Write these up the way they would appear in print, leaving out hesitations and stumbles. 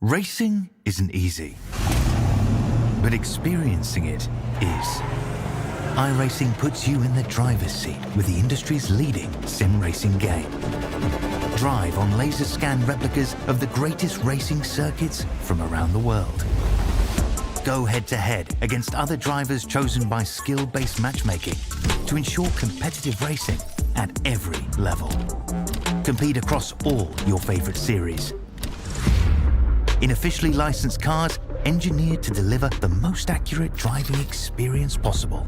Racing isn't easy, but experiencing it is. iRacing puts you in the driver's seat with the industry's leading sim racing game. Drive on laser scan replicas of the greatest racing circuits from around the world. Go head-to-head against other drivers chosen by skill-based matchmaking to ensure competitive racing at every level. Compete across all your favorite series. In officially licensed cars, engineered to deliver the most accurate driving experience possible.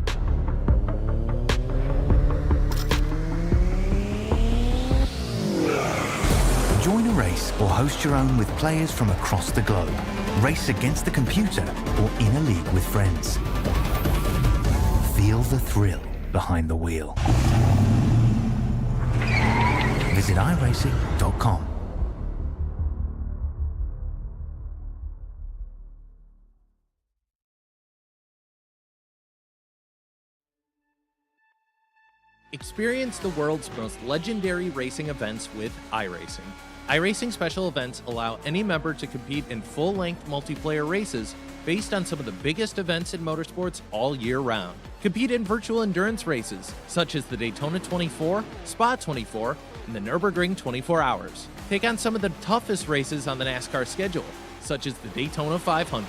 Join a race or host your own with players from across the globe. Race against the computer or in a league with friends. Feel the thrill behind the wheel. Visit iRacing.com. Experience the world's most legendary racing events with iRacing. iRacing special events allow any member to compete in full-length multiplayer races based on some of the biggest events in motorsports all year round. Compete in virtual endurance races, such as the Daytona 24, Spa 24, and the Nürburgring 24 Hours. Take on some of the toughest races on the NASCAR schedule, such as the Daytona 500.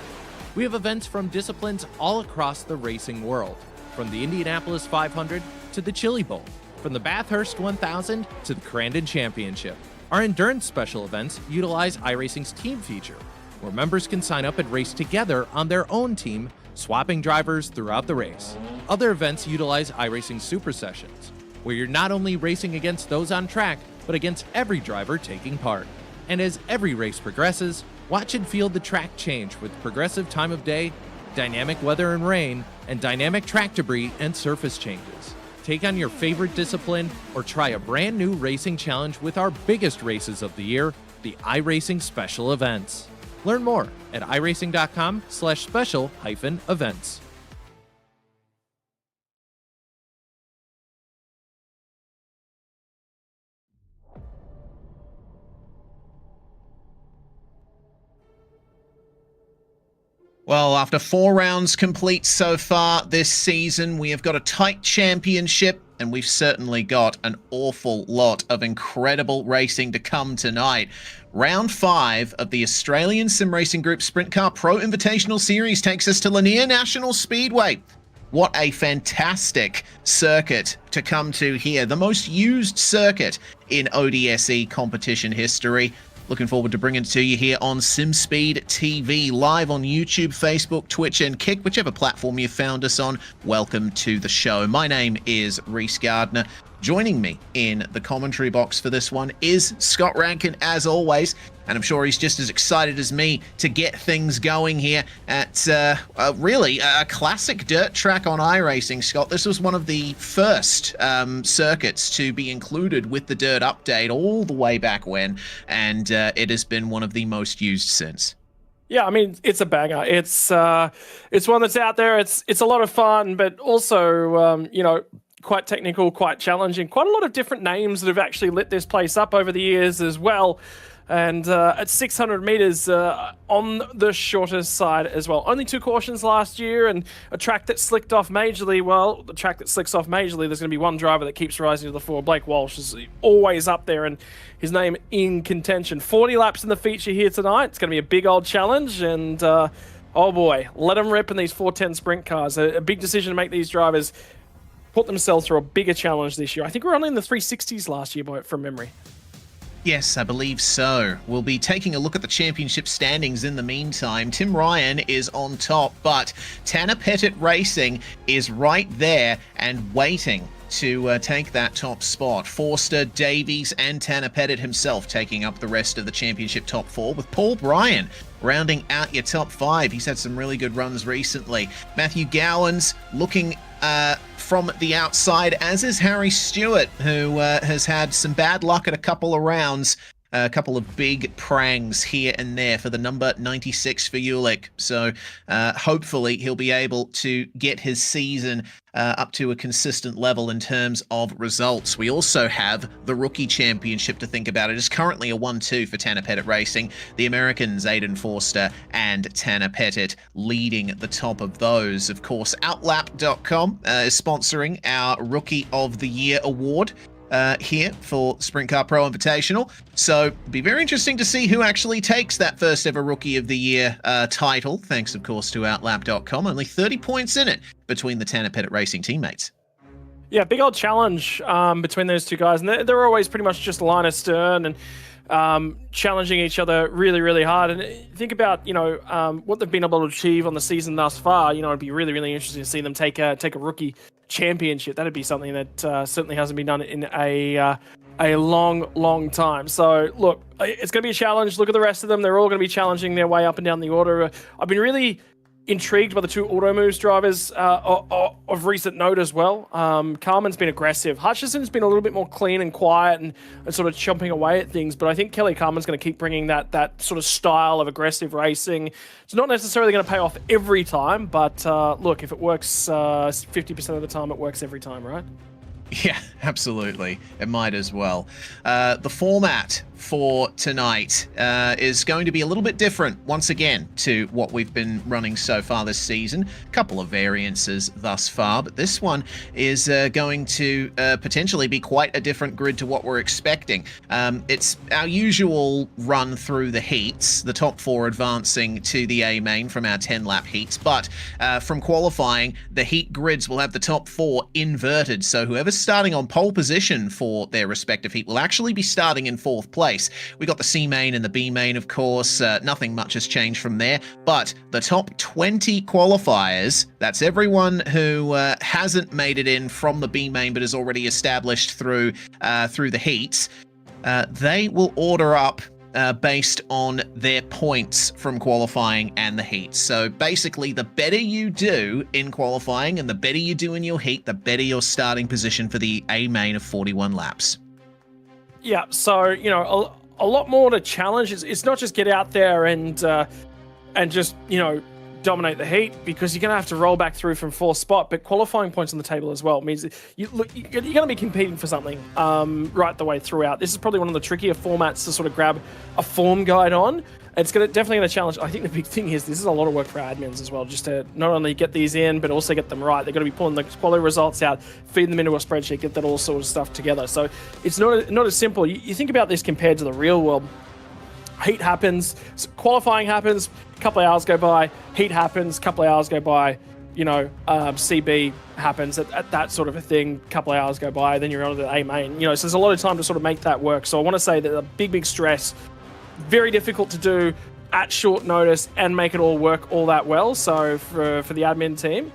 We have events from disciplines all across the racing world, from the Indianapolis 500 to the Chili Bowl, from the Bathurst 1000 to the Crandon Championship. Our endurance special events utilize iRacing's team feature, where members can sign up and race together on their own team, swapping drivers throughout the race. Other events utilize iRacing Super Sessions, where you're not only racing against those on track, but against every driver taking part. And as every race progresses, watch and feel the track change with progressive time of day, dynamic weather and rain, and dynamic track debris and surface changes. Take on your favorite discipline or try a brand new racing challenge with our biggest races of the year, the iRacing Special Events. Learn more at iRacing.com/special-events. Well, after 4 rounds complete so far this season, we have got a tight championship, and we've certainly got an awful lot of incredible racing to come tonight. Round 5 of the Australian Sim Racing Group Sprintcar Pro Invitational Series takes us to Lanier National Speedway. What a fantastic circuit to come to here. The most used circuit in ODSE competition history. Looking forward to bringing it to you here on SimSpeed TV, live on YouTube, Facebook, Twitch, and Kick, whichever platform you found us on. Welcome to the show. My name is Reese Gardner. Joining me in the commentary box for this one is Scott Rankin, as always, and I'm sure he's just as excited as me to get things going here at really a classic dirt track on iRacing. Scott, this was one of the first circuits to be included with the dirt update all the way back when, and it has been one of the most used since. Yeah, I mean, it's a banger. It's one that's out there. It's a lot of fun, but also, you know, quite technical, quite challenging. Quite a lot of different names that have actually lit this place up over the years as well. And at 600 meters on the shortest side as well. Only 2 cautions last year, and a track that slicked off majorly. Well, the track that slicks off majorly, there's going to be one driver that keeps rising to the fore. Blake Walsh is always up there, and his name in contention. 40 laps in the feature here tonight. It's going to be a big old challenge, and oh boy, let them rip in these 410 sprint cars. A big decision to make these drivers put themselves through a bigger challenge this year. I think we're only in the 360s last year from memory. Yes, I believe so. We'll be taking a look at the championship standings in the meantime. Tim Ryan is on top, but Tanner Pettit Racing is right there and waiting to take that top spot. Forster, Davies, and Tanner Pettit himself taking up the rest of the championship top 4, with Paul Bryan rounding out your top 5. He's had some really good runs recently. Matthew Gowans looking from the outside, as is Harry Stewart, who has had some bad luck at a couple of rounds. a couple of big prangs here and there for the number 96 for Ulick. So hopefully he'll be able to get his season up to a consistent level in terms of results. We also have the Rookie Championship to think about. It is currently a 1-2 for Tanner Pettit Racing. The Americans, Aiden Forster and Tanner Pettit, leading at the top of those. Of course, Outlap.com is sponsoring our Rookie of the Year award here for Sprintcar Pro Invitational. So it'll be very interesting to see who actually takes that first ever Rookie of the Year title, thanks of course to Outlap.com. Only 30 points in it between the Tanner Pettit Racing teammates. Yeah, big old challenge between those two guys, and they're always pretty much just line astern and challenging each other really, really hard. And think about, what they've been able to achieve on the season thus far. It'd be really, really interesting to see them take a Rookie Championship. That'd be something that certainly hasn't been done in a long, long time. So look, it's going to be a challenge. Look at the rest of them. They're all going to be challenging their way up and down the order. I've been really intrigued by the two Auto Moves drivers of recent note as well. Carmen's been aggressive. Hutchison's been a little bit more clean and quiet and sort of chomping away at things, but I think Kelly Carmen's going to keep bringing that sort of style of aggressive racing. It's not necessarily going to pay off every time, but look, if it works 50% of the time, it works every time, right? Yeah, absolutely. It might as well. The format for tonight is going to be a little bit different, once again, to what we've been running so far this season. A couple of variances thus far, but this one is going to potentially be quite a different grid to what we're expecting. It's our usual run through the heats, the top 4 advancing to the A main from our 10-lap heats, but from qualifying, the heat grids will have the top 4 inverted, so whoever's starting on pole position for their respective heat will actually be starting in 4th place. We got the C main and the B main, of course. Nothing much has changed from there, but the top 20 qualifiers, that's everyone who hasn't made it in from the B main but is already established through the heats, they will order up based on their points from qualifying and the heats. So basically, the better you do in qualifying and the better you do in your heat, the better your starting position for the A main of 41 laps. Yeah, so, a lot more to challenge. It's not just get out there and just, dominate the heat, because you're going to have to roll back through from 4th spot, but qualifying points on the table as well means that you're going to be competing for something right the way throughout. This is probably one of the trickier formats to sort of grab a form guide on. It's definitely going to challenge. I think the big thing is this is a lot of work for admins as well, just to not only get these in, but also get them right. They're going to be pulling the quality results out, feeding them into a spreadsheet, get that all sort of stuff together. So it's not as simple. You think about this compared to the real world. Heat happens, qualifying happens, a couple of hours go by, heat happens, a couple of hours go by, CB happens at that sort of a thing, a couple of hours go by, then you're on to the A main. So there's a lot of time to sort of make that work. So I want to say that a big stress, very difficult to do at short notice and make it all work all that well. So for the admin team,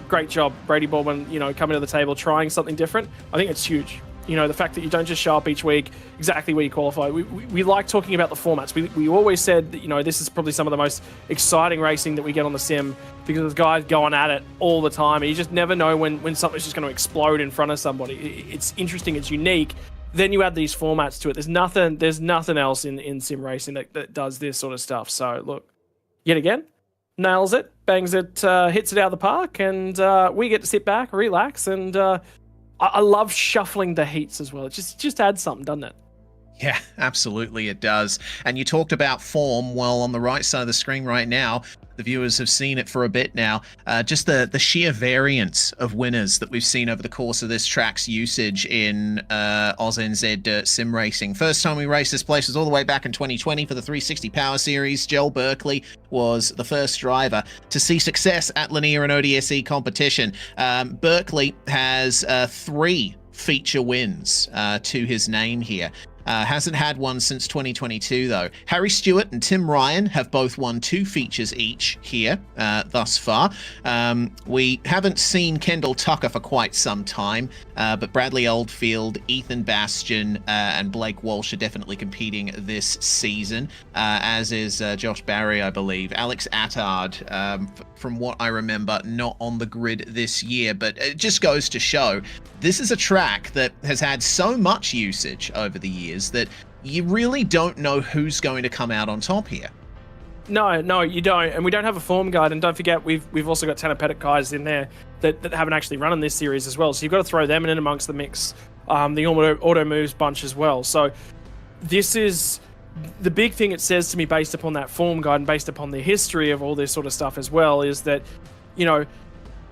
great job, Brady Baldwin, coming to the table, trying something different. I think it's huge. The fact that you don't just show up each week exactly where you qualify. We like talking about the formats. We always said that, this is probably some of the most exciting racing that we get on the sim, because there's guys going at it all the time, and you just never know when something's just going to explode in front of somebody. It's interesting. It's unique. Then you add these formats to it. There's nothing else in sim racing that does this sort of stuff. So look, yet again, nails it, bangs it, hits it out of the park, and we get to sit back, relax, and I love shuffling the heats as well. It just adds something, doesn't it? Yeah, absolutely it does. And you talked about form. Well, on the right side of the screen right now, the viewers have seen it for a bit now. Just the sheer variance of winners that we've seen over the course of this track's usage in AusNZ Dirt Sim Racing. First time we raced this place was all the way back in 2020 for the 360 Power Series. Joel Berkeley was the first driver to see success at Lanier and ODSE competition. Berkeley has 3 feature wins to his name here. Hasn't had one since 2022, though. Harry Stewart and Tim Ryan have both won 2 features each here thus far. We haven't seen Kendall Tucker for quite some time, but Bradley Oldfield, Ethan Bastian, and Blake Walsh are definitely competing this season, as is Josh Barry, I believe. Alex Attard, from what I remember, not on the grid this year, but it just goes to show this is a track that has had so much usage over the years that you really don't know who's going to come out on top here. No, you don't. And we don't have a form guide. And don't forget, we've also got Tanner Pettit guys in there that haven't actually run in this series as well. So you've got to throw them in amongst the mix. The auto moves bunch as well. So this is the big thing it says to me based upon that form guide and based upon the history of all this sort of stuff as well, is that, you know,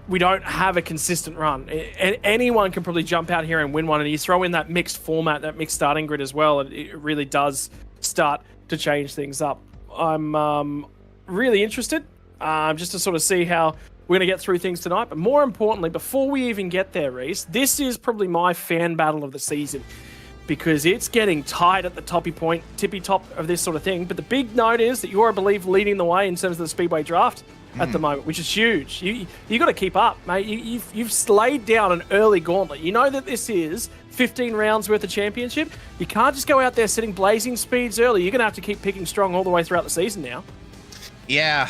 we don't have a consistent run. Anyone can probably jump out here and win one. And you throw in that mixed format, that mixed starting grid as well, and it really does start to change things up. I'm really interested just to sort of see how we're going to get through things tonight. But more importantly, before we even get there, Reese, this is probably my fan battle of the season, because it's getting tight at the tippy top of this sort of thing. But the big note is that you're, I believe, leading the way in terms of the Speedway draft at the moment, which is huge. You got to keep up, mate. You've laid down an early gauntlet. You know that this is 15 rounds worth of championship. You can't just go out there setting blazing speeds early. You're going to have to keep picking strong all the way throughout the season now. Yeah,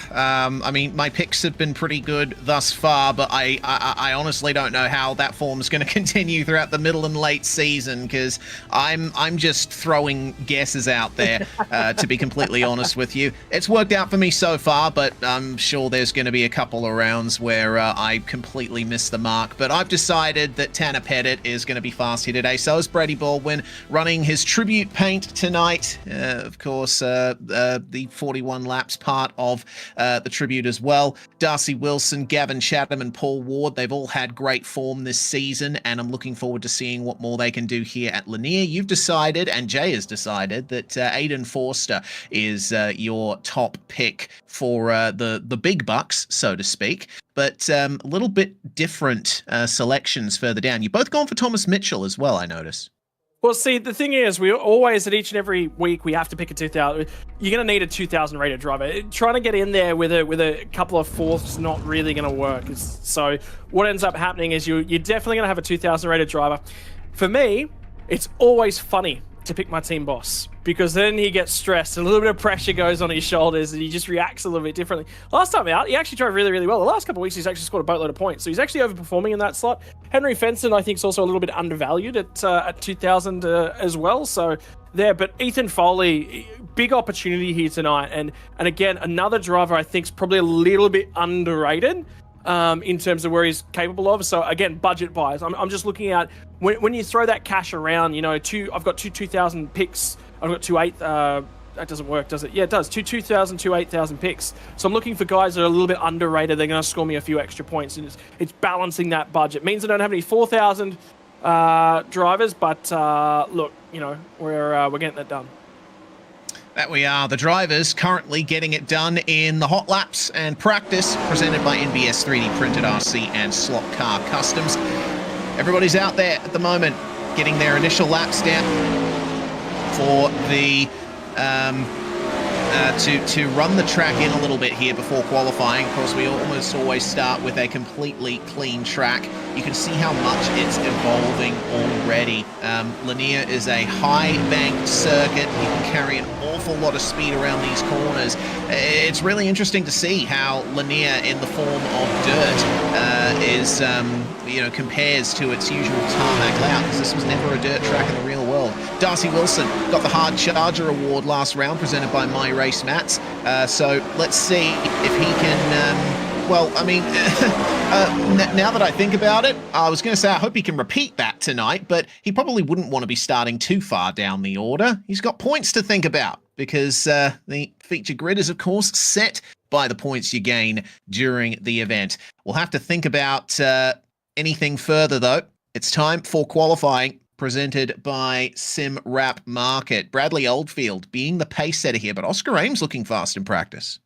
I mean, my picks have been pretty good thus far, but I honestly don't know how that form is going to continue throughout the middle and late season, because I'm just throwing guesses out there, to be completely honest with you. It's worked out for me so far, but I'm sure there's going to be a couple of rounds where I completely miss the mark. But I've decided that Tanner Pettit is going to be fast here today. So is Brady Baldwin, running his tribute paint tonight. Of course, the 41 laps part of the tribute as well. Darcy Wilson, Gavin Chatham, and Paul Ward, they've all had great form this season, and I'm looking forward to seeing what more they can do here at Lanier. You've decided, and Jay has decided, that Aiden Forster is your top pick for the big bucks, so to speak. But a little bit different selections further down. You've both gone for Thomas Mitchell as well, I notice. Well, see, the thing is, we always, at each and every week, we have to pick a 2,000. You're going to need a 2,000 rated driver. Trying to get in there with a couple of fourths not really going to work. So what ends up happening is you're definitely going to have a 2,000 rated driver. For me, it's always funny to pick my team boss, because then he gets stressed, a little bit of pressure goes on his shoulders, and he just reacts a little bit differently. Last time out, he actually drove really, really well. The last couple of weeks, he's actually scored a boatload of points, so he's actually overperforming in that slot. Henry Fenson, I think, is also a little bit undervalued at 2,000 as well, so there. But Ethan Foley, big opportunity here tonight, and again, another driver I think is probably a little bit underrated in terms of where he's capable of. So again, budget buys. I'm just looking at when you throw that cash around, you know, I've got two 2,000 picks. I've got 2 8. That doesn't work, does it? Yeah, it does. 2,000, 8,000 picks. So I'm looking for guys that are a little bit underrated. They're going to score me a few extra points, and it's balancing that budget. Means I don't have any 4,000 drivers, but look, you know, we're getting that done. That we are. The drivers currently getting it done in the hot laps and practice, presented by NBS 3D Printed RC and Slot Car Customs. Everybody's out there at the moment getting their initial laps down for the to run the track in a little bit here before qualifying. Of course, we almost always start with a completely clean track. You can see how much it's evolving already. Lanier is a high-banked circuit. You can carry an awful lot of speed around these corners. It's really interesting to see how Lanier, in the form of dirt, is compares to its usual tarmac layout, because this was never a dirt track in the real world. Darcy Wilson got the Hard Charger Award last round, presented by My Race Mats. So let's see if he can. Well, I mean, now that I think about it, I was going to say I hope he can repeat that tonight, but he probably wouldn't want to be starting too far down the order. He's got points to think about, because the feature grid is, of course, set by the points you gain during the event. We'll have to think about anything further, though. It's time for qualifying, presented by SimWrap Market. Bradley Oldfield being the pace setter here, but Oscar Ames looking fast in practice.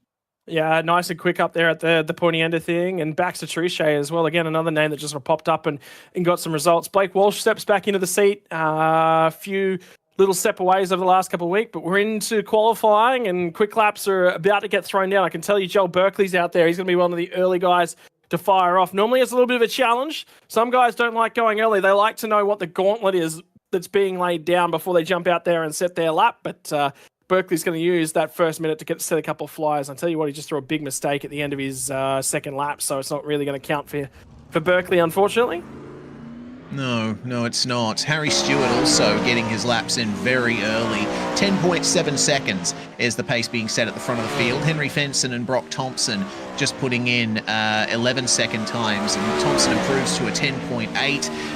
Yeah, nice and quick up there at the pointy end of thing. And Baxter Truchet as well. Again, another name that just sort of popped up and got some results. Blake Walsh steps back into the seat. A few little step aways over the last couple of weeks, but we're into qualifying and quick laps are about to get thrown down. I can tell you Joel Berkeley's out there. He's going to be one of the early guys to fire off. Normally it's a little bit of a challenge. Some guys don't like going early. They like to know what the gauntlet is that's being laid down before they jump out there and set their lap. But Berkeley's going to use that first minute to set a couple of flyers. I tell you what, he just threw a big mistake at the end of his second lap, so it's not really going to count for Berkeley, unfortunately. No, it's not. Harry Stewart also getting his laps in very early. 10.7 seconds is the pace being set at the front of the field. Henry Fenson and Brock Thompson just putting in 11-second times, and Thompson improves to a 10.8.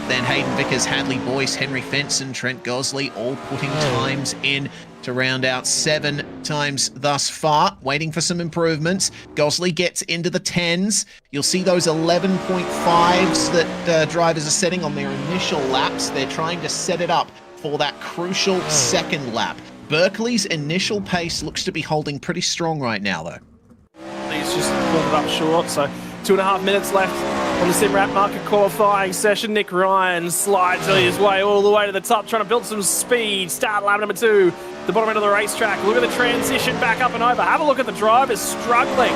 Then Hayden Vickers, Hadley Boyce, Henry Fenson, Trent Gosley all putting times in to round out 7 times thus far, waiting for some improvements. Gosley gets into the 10s. You'll see those 11.5s that drivers are setting on their initial laps. They're trying to set it up for that crucial second lap. Berkeley's initial pace looks to be holding pretty strong right now, though. He's just pulled it up short, so 2.5 minutes left on the SimRap market qualifying session. Nick Ryan slides his way all the way to the top, trying to build some speed. Start lap number 2, the bottom end of the racetrack. Look at the transition back up and over. Have a look at the drivers struggling.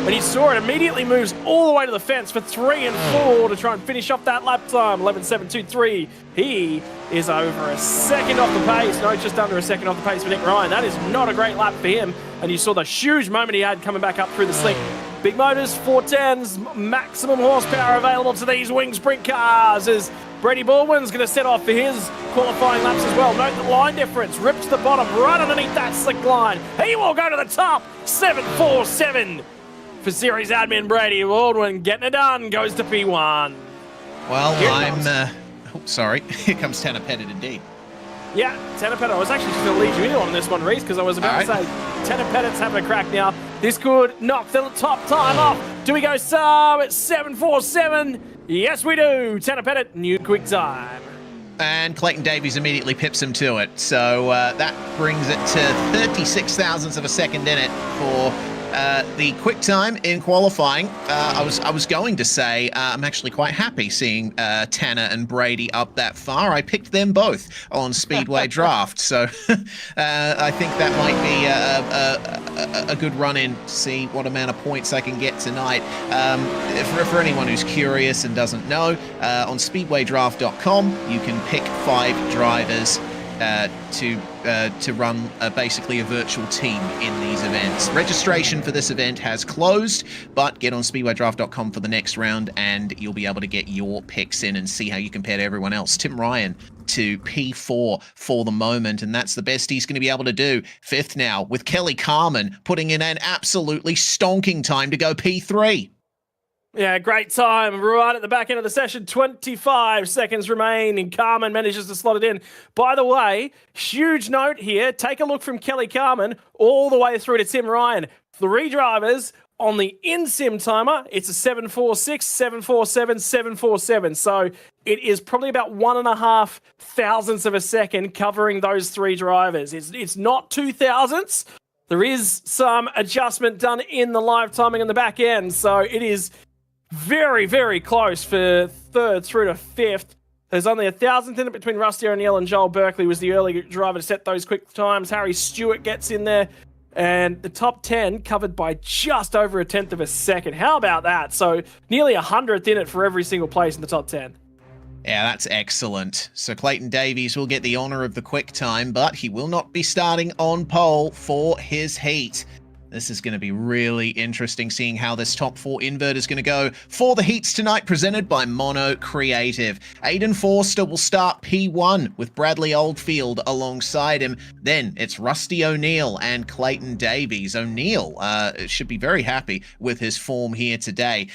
And you saw it immediately moves all the way to the fence for 3 and 4 to try and finish off that lap time. 11.723. He is over a second off the pace. No, just under a second off the pace for Nick Ryan. That is not a great lap for him. And you saw the huge moment he had coming back up through the slick. Big motors, 410s, maximum horsepower available to these wing sprint cars as Brady Baldwin's going to set off for his qualifying laps as well. Note the line difference, ripped to the bottom, right underneath that slick line. He will go to the top, 7.47 for series admin Brady Baldwin. Getting it done, goes to P1. Well, sorry, here comes Tanner Pettit indeed. Yeah, Tanner Pettit. I was actually just going to lead you in on this one, Reese, because I was about to say Tanner Pettit's having a crack now. This could knock the top time off. Do we go sub at 7.47? Yes, we do. Tanner Pettit, new quick time. And Clayton Davies immediately pips him to it. So that brings it to 36 thousandths of a second in it for the quick time in qualifying. I was going to say I'm actually quite happy seeing Tanner and Brady up that far. I picked them both on Speedway Draft, so I think that might be a good run-in to see what amount of points I can get tonight. For anyone who's curious and doesn't know, on speedwaydraft.com you can pick 5 drivers to run basically a virtual team in these events. Registration for this event has closed, but get on speedwaydraft.com for the next round and you'll be able to get your picks in and see how you compare to everyone else. Tim Ryan to P4 for the moment, and that's the best he's going to be able to do. 5th now with Kelly Carmen putting in an absolutely stonking time to go P3. Yeah, great time right at the back end of the session. 25 seconds remain, and Carmen manages to slot it in. By the way, huge note here. Take a look from Kelly Carmen all the way through to Tim Ryan. 3 drivers on the in-sim timer. It's a 7.46, 7.47, 7.47. So it is probably about 1.5 thousandths of a second covering those 3 drivers. It's not 2 thousandths. There is some adjustment done in the live timing on the back end. So it is very, very close for 3rd through to 5th. There's only 1,000th in it between Rusty O'Neill and Joel Berkeley was the early driver to set those quick times. Harry Stewart gets in there, and the top 10 covered by just over 1/10 of a second. How about that? So nearly 100th in it for every single place in the top 10. Yeah, that's excellent. So Clayton Davies will get the honor of the quick time, but he will not be starting on pole for his heat. This is going to be really interesting, seeing how this top 4 invert is going to go for the heats tonight, presented by Mono Creative. Aiden Forster will start P1 with Bradley Oldfield alongside him. Then it's Rusty O'Neill and Clayton Davies. O'Neill should be very happy with his form here today.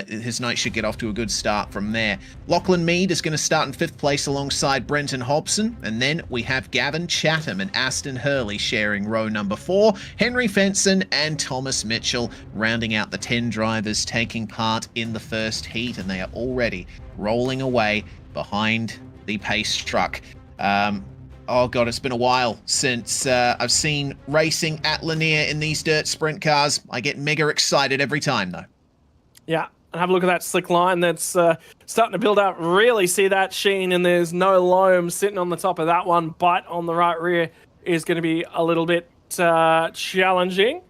His night should get off to a good start from there. Lachlan Mead is going to start in 5th place alongside Brenton Hobson. And then we have Gavin Chatham and Aston Hurley sharing row number 4. Henry Fenson and Thomas Mitchell rounding out the 10 drivers taking part in the first heat, and they are already rolling away behind the pace truck. Oh god, it's been a while since I've seen racing at Lanier in these dirt sprint cars. I get mega excited every time though. Yeah, and have a look at that slick line that's starting to build up. Really see that sheen, and there's no loam sitting on the top of that one, but on the right rear is going to be a little bit challenging.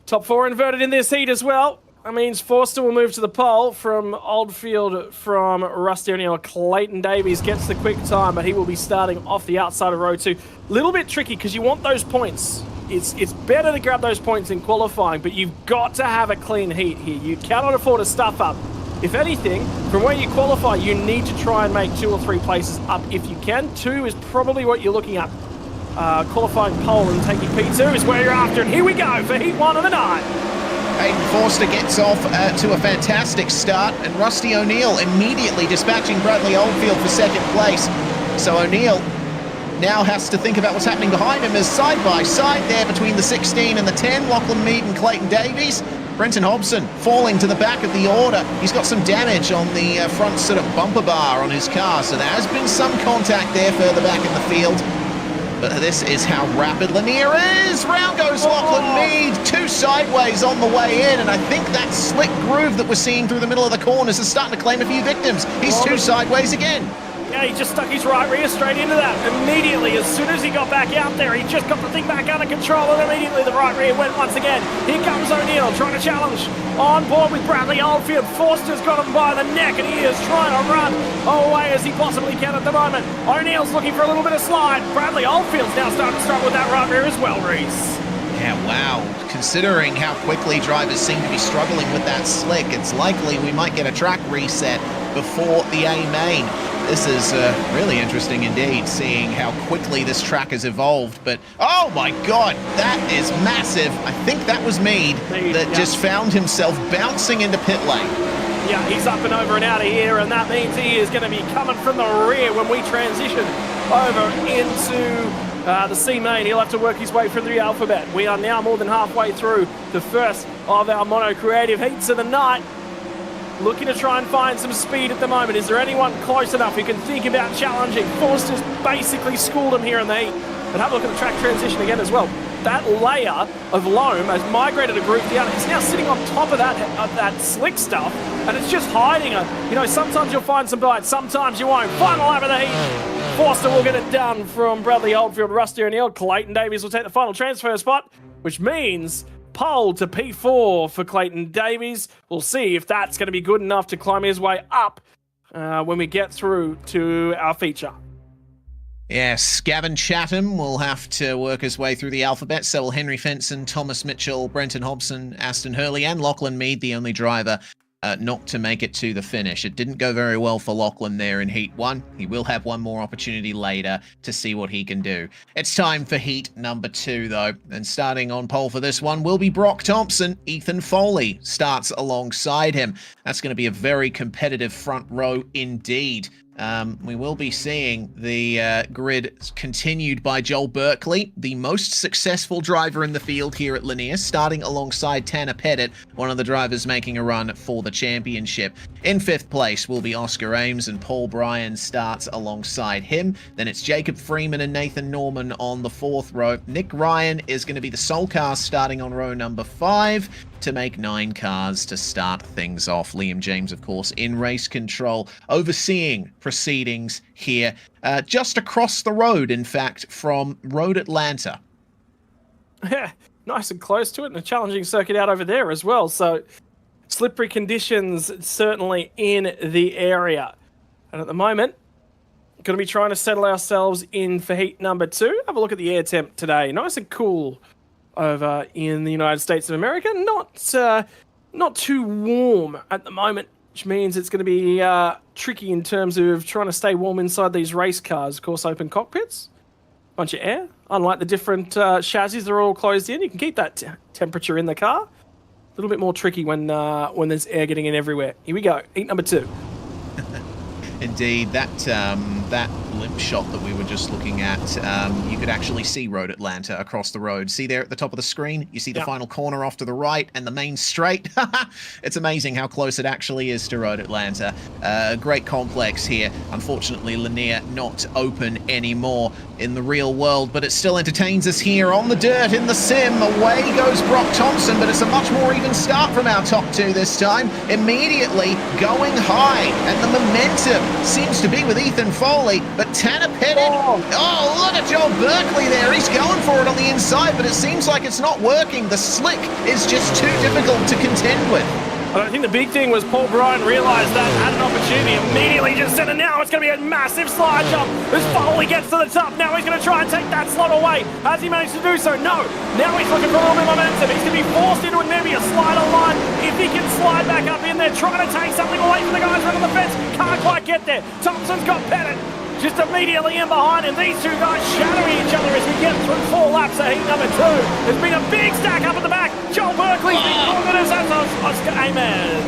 Top 4 inverted in this heat as well. That means Forster will move to the pole from Oldfield, from Rusty O'Neill. Clayton Davies gets the quick time, but he will be starting off the outside of row 2. Little bit tricky because you want those points. It's better to grab those points in qualifying, but you've got to have a clean heat here. You cannot afford to stuff up if anything, from where you qualify, you need to try and make 2 or 3 places up if you can. 2 is probably what you're looking at. Qualifying pole and taking P2 is where you're after. And here we go for Heat 1 of the night. Hayden Forster gets off to a fantastic start, and Rusty O'Neill immediately dispatching Bradley Oldfield for second place. So O'Neill now has to think about what's happening behind him as side by side there between the 16 and the 10, Lachlan Mead and Clayton Davies. Brenton Hobson falling to the back of the order. He's got some damage on the front sort of bumper bar on his car, so there has been some contact there further back in the field. But this is how rapid Lanier is. Round goes Lachlan Mead, 2 sideways on the way in, and I think that slick groove that we're seeing through the middle of the corners is starting to claim a few victims. He's 2 sideways again. Yeah, he just stuck his right rear straight into that. Immediately, as soon as he got back out there, he just got the thing back under control, and immediately the right rear went once again. Here comes O'Neill trying to challenge. On board with Bradley Oldfield. Forster's got him by the neck, and he is trying to run away as he possibly can at the moment. O'Neill's looking for a little bit of slide. Bradley Oldfield's now starting to struggle with that right rear as well, Reese. Yeah, wow. Considering how quickly drivers seem to be struggling with that slick, it's likely we might get a track reset before the A main. This is really interesting indeed, seeing how quickly this track has evolved. But, oh my God, that is massive. I think that was Mead that just found himself bouncing into pit lane. Yeah, he's up and over and out of here, and that means he is going to be coming from the rear when we transition over into the C main. He'll have to work his way through the alphabet. We are now more than halfway through the first of our mono creative heats of the night. Looking to try and find some speed at the moment. Is there anyone close enough who can think about challenging? Forster's basically schooled him here in the heat. But have a look at the track transition again as well. That layer of loam has migrated a group down. It's now sitting on top of that slick stuff, and it's just hiding it. You know, sometimes you'll find some bites, sometimes you won't. Final lap of the heat. Forster will get it done from Bradley Oldfield, Rusty O'Neill. Clayton Davies will take the final transfer spot, which means pole to P4 for Clayton Davies. We'll see if that's going to be good enough to climb his way up when we get through to our feature. Yes, Gavin Chatham will have to work his way through the alphabet. So will Henry Fenson, Thomas Mitchell, Brenton Hobson, Aston Hurley, and Lachlan Mead, the only driver not to make it to the finish. It didn't go very well for Lachlan there in Heat 1. He will have one more opportunity later to see what he can do. It's time for Heat number 2, though. And starting on pole for this one will be Brock Thompson. Ethan Foley starts alongside him. That's going to be a very competitive front row indeed. We will be seeing the grid continued by Joel Berkeley, the most successful driver in the field here at Lanier, starting alongside Tanner Pettit, one of the drivers making a run for the championship. In 5th place will be Oscar Ames, and Paul Bryan starts alongside him. Then it's Jacob Freeman and Nathan Norman on the 4th row. Nick Ryan is going to be the sole car starting on row number 5. To make 9 cars to start things off. Liam James, of course, in race control, overseeing proceedings here, just across the road, in fact, from Road Atlanta. Yeah, nice and close to it, and a challenging circuit out over there as well. So slippery conditions certainly in the area. And at the moment, going to be trying to settle ourselves in for heat number 2. Have a look at the air temp today. Nice and cool over in the United States of America. Not too warm at the moment, which means it's going to be tricky in terms of trying to stay warm inside these race cars. Of course, open cockpits, bunch of air. Unlike the different chassis, they're all closed in. You can keep that temperature in the car. A little bit more tricky when there's air getting in everywhere. Here we go, heat number 2. Indeed, that blimp shot that we were just looking at, you could actually see Road Atlanta across the road. See there at the top of the screen? You see the final corner off to the right and the main straight. It's amazing how close it actually is to Road Atlanta. Great complex here. Unfortunately, Lanier not open anymore in the real world, but it still entertains us here on the dirt in the sim. Away goes Brock Thompson, but it's a much more even start from our top 2 this time. Immediately going high, and the momentum seems to be with Ethan Foley, but Tanner Pettit, oh, look at Joel Berkeley there. He's going for it on the inside, but it seems like it's not working. The slick is just too difficult to contend with. I think the big thing was Paul Bryan realised that, had an opportunity, immediately just said, and now it's going to be a massive slide jump as Foley gets to the top. Now he's going to try and take that slot away. Has he managed to do so? No. Now he's looking for a little bit of momentum. He's going to be forced into maybe a slider line. If he can slide back up in there, trying to take something away from the guys running the fence. Can't quite get there. Thompson's got Pettit just immediately in behind him. These two guys shadowing each other as we get through 4 laps of heat number 2. There's been a big stack up at the back. Joel Berkeley's been cornered as Oscar Amez.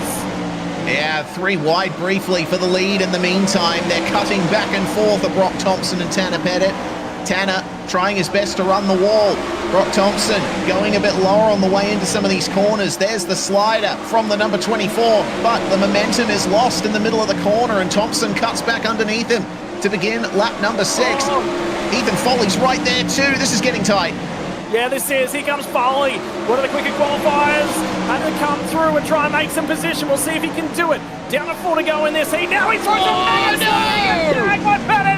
Yeah, 3 wide briefly for the lead in the meantime. They're cutting back and forth of Brock Thompson and Tanner Pettit. Tanner trying his best to run the wall. Brock Thompson going a bit lower on the way into some of these corners. There's the slider from the number 24, but the momentum is lost in the middle of the corner and Thompson cuts back underneath him to begin lap number 6. Ethan Foley's right there too. This is getting tight. Yeah, this is. Here comes Foley. One of the quicker qualifiers. Had to come through and try and make some position. We'll see if he can do it. Down to 4 to go in this heat. Now he throws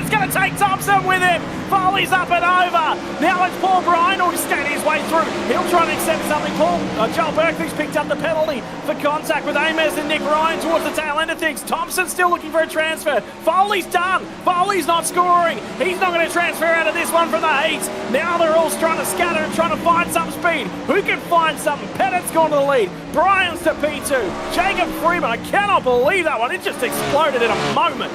It's going to take Thompson with him. Foley's up and over. Now it's Paul Bryan who's skating his way through. He'll try and accept something. Joel Berkeley's picked up the penalty for contact with Amez and Nick Ryan towards the tail end of things. Thompson's still looking for a transfer. Foley's done. Foley's not scoring. He's not going to transfer out of this one from the heats. Now they're all trying to scatter and trying to find some speed. Who can find something? Pettit's gone to the lead. Bryan's to P2. Jacob Freeman, I cannot believe that one. It just exploded in a moment.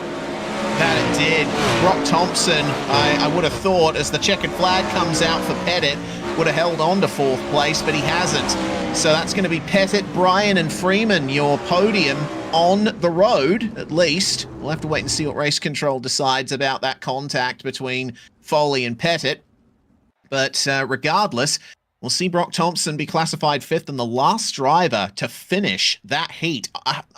That it did. Brock Thompson, I would have thought, as the checkered flag comes out for Pettit, would have held on to 4th place, but he hasn't. So that's going to be Pettit, Bryan and Freeman, your podium on the road, at least. We'll have to wait and see what race control decides about that contact between Foley and Pettit. But regardless, we'll see Brock Thompson be classified 5th and the last driver to finish that heat.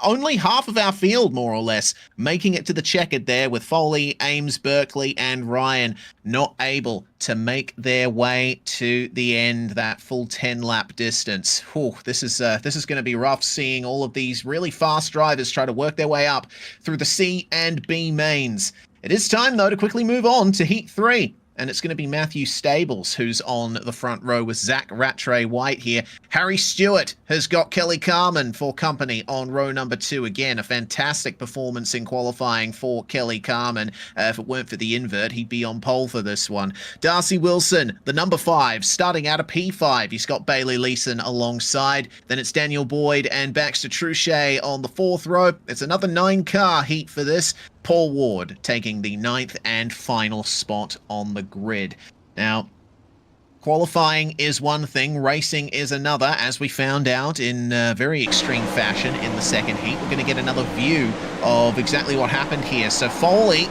Only half of our field, more or less, making it to the checkered there with Foley, Ames, Berkeley, and Ryan not able to make their way to the end, that full 10-lap distance. Whew, this is going to be rough, seeing all of these really fast drivers try to work their way up through the C and B mains. It is time, though, to quickly move on to Heat 3. And it's going to be Matthew Stables who's on the front row with Zach Rattray White here. Harry Stewart has got Kelly Carman for company on row number 2. Again, a fantastic performance in qualifying for Kelly Carman. If it weren't for the invert, he'd be on pole for this one. Darcy Wilson, the number 5, starting out of P5. He's got Bailey Leeson alongside. Then it's Daniel Boyd and Baxter Truchet on the 4th row. It's another 9-car heat for this. Paul Ward taking the 9th and final spot on the grid. Now, qualifying is one thing, racing is another, as we found out in very extreme fashion in the 2nd heat. We're going to get another view of exactly what happened here. So Foley,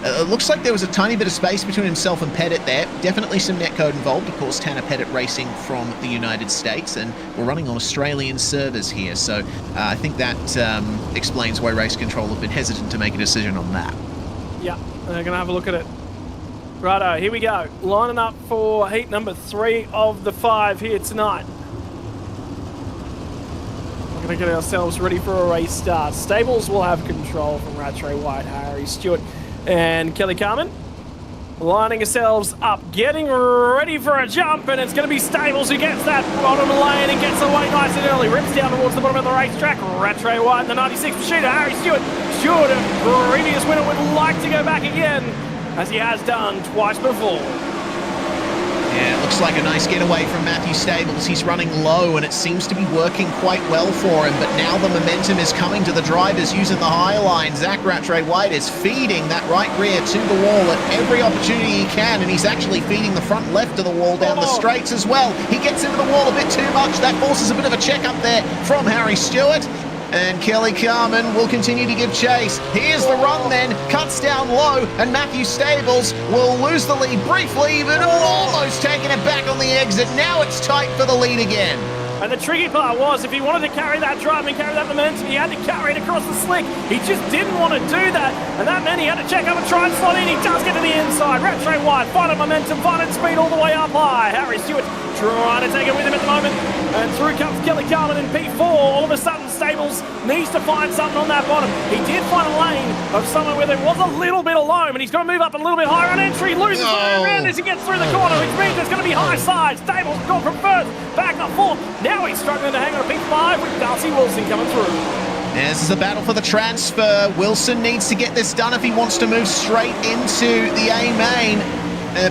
it looks like there was a tiny bit of space between himself and Pettit there. Definitely some netcode involved. Of course, Tanner Pettit racing from the United States, and we're running on Australian servers here. So I think that explains why Race Control have been hesitant to make a decision on that. Yeah, they're going to have a look at it. Righto, here we go. Lining up for heat number 3 of the 5 here tonight. We're going to get ourselves ready for a race start. Stables will have control from Rattray White, Harry Stewart, and Kelly Carman. Lining ourselves up, getting ready for a jump, and it's going to be Stables who gets that bottom lane and gets away nice and early. Rips down towards the bottom of the racetrack. Rattray White in the 96 shooter. Harry Stewart, a previous winner, would like to go back again, as he has done twice before. Yeah, it looks like a nice getaway from Matthew Stables. He's running low, and it seems to be working quite well for him, but now the momentum is coming to the drivers using the high line. Zach Rattray White is feeding that right rear to the wall at every opportunity he can, and he's actually feeding the front left to the wall down the straights as well. He gets into the wall a bit too much. That forces a bit of a check up there from Harry Stewart. And Kelly Carman will continue to give chase. Here's the run then, cuts down low, and Matthew Stables will lose the lead briefly, but almost taking it back on the exit. Now it's tight for the lead again. And the tricky part was, if he wanted to carry that drive and carry that momentum, he had to carry it across the slick. He just didn't want to do that, and that meant he had to check up and try and slot in. He does get to the inside. Rattray White, finding momentum, finding speed all the way up high. Harry Stewart trying to take it with him at the moment. And through comes Kelly Carman in P4. All of a sudden, Stables needs to find something on that bottom. He did find a lane of somewhere where there was a little bit of loam, and he's got to move up a little bit higher on entry. Loses the way around as he gets through the corner, which means it's going to be high side. Stables gone from 1st, back up 4th. Now he's struggling to hang on a P5 with Darcy Wilson coming through. This is a battle for the transfer. Wilson needs to get this done if he wants to move straight into the A main.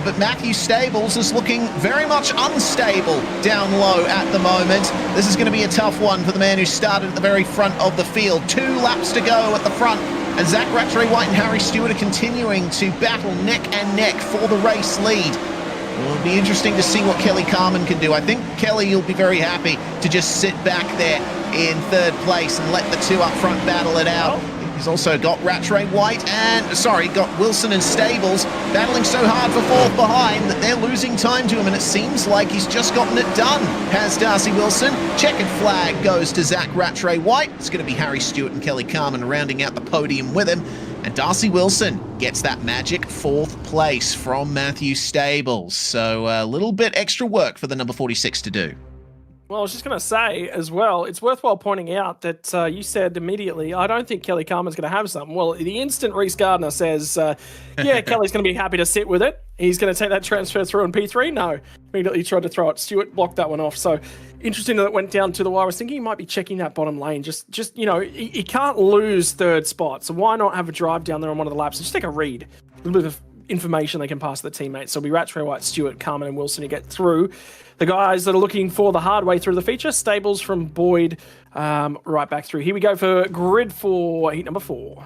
But Matthew Stables is looking very much unstable down low at the moment. This is going to be a tough one for the man who started at the very front of the field. 2 laps to go at the front, and Zach Rattray-White and Harry Stewart are continuing to battle neck and neck for the race lead. It'll be interesting to see what Kelly Carman can do. I think Kelly will be very happy to just sit back there in 3rd place and let the 2 up front battle it out. He's also got Rattray-White got Wilson and Stables battling so hard for 4th behind that they're losing time to him, and it seems like he's just gotten it done, has Darcy Wilson. Checkered flag goes to Zach Rattray-White. It's going to be Harry Stewart and Kelly Carman rounding out the podium with him, and Darcy Wilson gets that magic 4th place from Matthew Stables. So a little bit extra work for the number 46 to do. Well, I was just going to say as well, it's worthwhile pointing out that you said immediately, I don't think Kelly Carman's going to have something. Well, the instant Reece Gardner says, yeah, Kelly's going to be happy to sit with it, he's going to take that transfer through in P3. No, immediately tried to throw it. Stewart blocked that one off. So interesting that it went down to the wire. I was thinking he might be checking that bottom lane. Just you know, he can't lose 3rd spot. So why not have a drive down there on one of the laps and just take a read? A little bit of information they can pass to the teammates. So it'll be Rattray-White, Stewart, Carman and Wilson to get through. The guys that are looking for the hard way through the feature, Stables from Boyd right back through. Here we go for grid for heat number 4.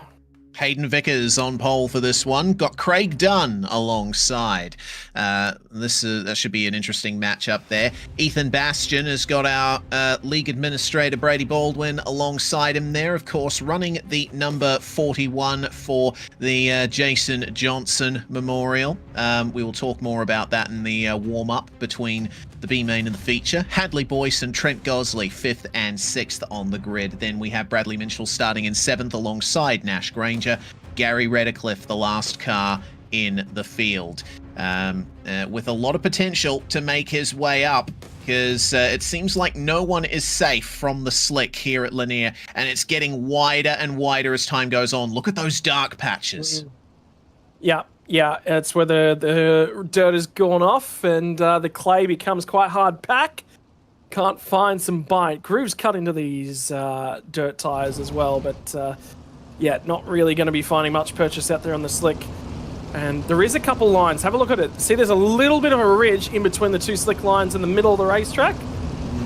Hayden Vickers on pole for this one. Got Craig Dunn alongside. That should be an interesting matchup there. Ethan Bastian has got our league administrator Brady Baldwin alongside him there, of course, running the number 41 for the Jason Johnson Memorial. We will talk more about that in the warm-up between the B main and the feature. Hadley Boyce and Trent Gosley 5th and 6th on the grid. Then we have Bradley Minshall starting in 7th alongside Nash Granger. Gary Redcliffe, the last car in the field, with a lot of potential to make his way up, because it seems like no one is safe from the slick here at Lanier, and it's getting wider and wider as time goes on. Look at those dark patches. Yeah, it's where the dirt has gone off and the clay becomes quite hard pack. Can't find some bite. Grooves cut into these dirt tires as well, but yeah, not really going to be finding much purchase out there on the slick. And there is a couple lines. Have a look at it. See, there's a little bit of a ridge in between the 2 slick lines in the middle of the racetrack.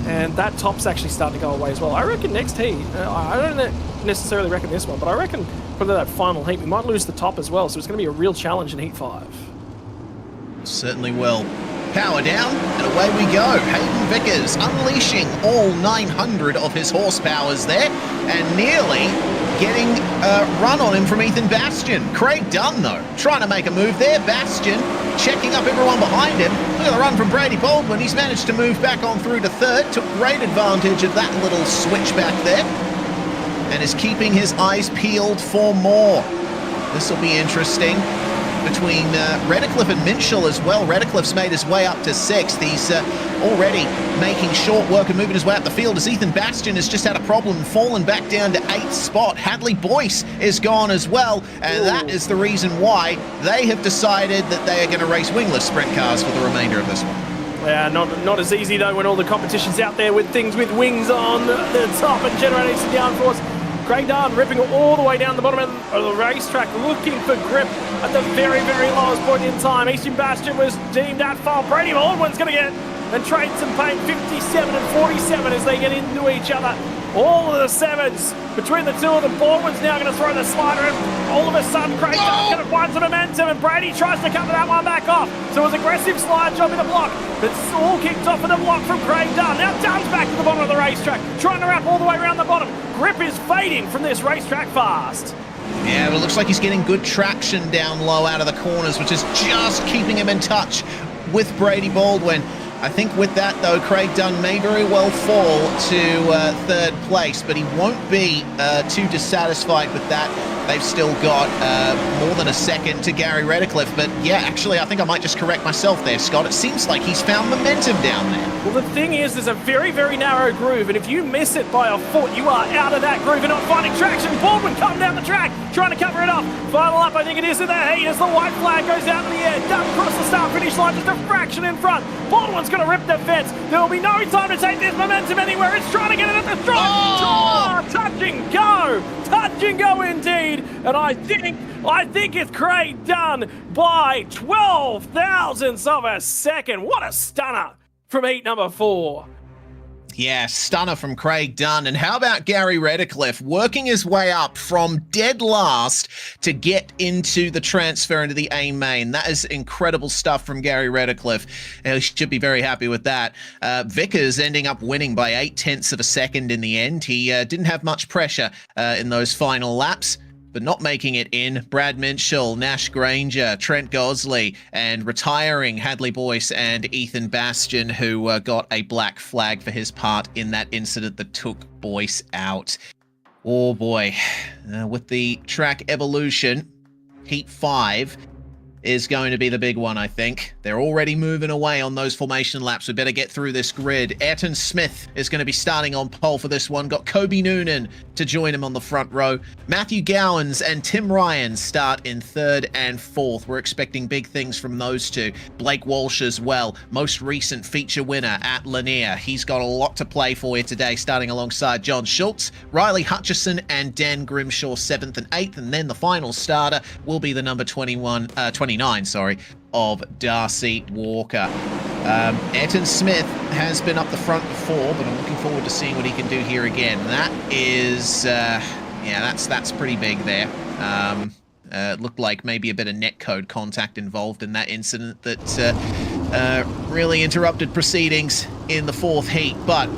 And that top's actually starting to go away as well. I reckon next heat, I don't necessarily reckon this one, but I reckon probably that final heat, we might lose the top as well. So it's going to be a real challenge in Heat 5. Certainly will. Power down, and away we go. Hayden Vickers unleashing all 900 of his horsepowers there, and nearly getting a run on him from Ethan Bastian. Craig Dunn, though, trying to make a move there. Bastian checking up everyone behind him. Look at the run from Brady Baldwin. He's managed to move back on through to 3rd. Took great advantage of that little switch back there, and is keeping his eyes peeled for more. This will be interesting between Redcliffe and Minshall as well. Redcliffe's made his way up to 6th. He's already making short work and moving his way up the field, as Ethan Bastian has just had a problem and fallen back down to 8th spot. Hadley Boyce is gone as well, and that is the reason why they have decided that they are going to race wingless sprint cars for the remainder of this one. Yeah, not as easy though when all the competition's out there with things with wings on the top and generating some downforce. Craig Dunn ripping all the way down the bottom of the racetrack, looking for grip at the very, very lowest point in time. Eastern Bastion was deemed at fault. Brady Baldwin's going to get and trade some paint. 57 and 47 as they get into each other. All of the 7s between the 2 of them. Baldwin's now going to throw the slider, and all of a sudden Craig Dunn's going to find some momentum, and Brady tries to cover that one back off. So it was aggressive slide job in the block. It's all kicked off in the block from Craig Dunn. Now Dunn's back to the bottom of the racetrack, trying to wrap all the way around the bottom. Grip is fading from this racetrack fast. Yeah, but it looks like he's getting good traction down low out of the corners, which is just keeping him in touch with Brady Baldwin. I think with that, though, Craig Dunn may very well fall to 3rd place, but he won't be too dissatisfied with that. They've still got more than a second to Gary Redcliffe. But yeah, actually, I think I might just correct myself there, Scott. It seems like he's found momentum down there. Well, the thing is, there's a very, very narrow groove, and if you miss it by a foot, you are out of that groove and not finding traction. Baldwin coming down the track, trying to cover it up. Final up, I think it is in the heat as the white flag goes out in the air. Down across the start-finish line, just a fraction in front. Baldwin's going to rip the fence. There will be no time to take this momentum anywhere. It's trying to get it at the stripe. Oh, touch and go. Touch and go indeed. And I think it's Craig Dunn by 12 thousandths of a second. What a stunner from heat number 4. Yeah, stunner from Craig Dunn. And how about Gary Redcliffe working his way up from dead last to get into the transfer into the A main? That is incredible stuff from Gary Redcliffe. He should be very happy with that. Vickers ending up winning by 0.8 of a second in the end. He didn't have much pressure in those final laps, but not making it in. Brad Minchell, Nash Granger, Trent Gosley, and retiring Hadley Boyce and Ethan Bastion, who got a black flag for his part in that incident that took Boyce out. Oh boy. With the track evolution, Heat 5 is going to be the big one, I think. They're already moving away on those formation laps. We better get through this grid. Ayrton Smith is going to be starting on pole for this one. Got Kobe Noonan to join him on the front row. Matthew Gowans and Tim Ryan start in 3rd and 4th. We're expecting big things from those two. Blake Walsh as well, most recent feature winner at Lanier. He's got a lot to play for here today, starting alongside John Schultz, Riley Hutchison, and Dan Grimshaw 7th and 8th. And then the final starter will be the number 29, of Darcy Walker. Ayrton Smith has been up the front before, but I'm looking forward to seeing what he can do here again. That is, yeah, that's pretty big there. It looked like maybe a bit of netcode contact involved in that incident that really interrupted proceedings in the 4th heat. But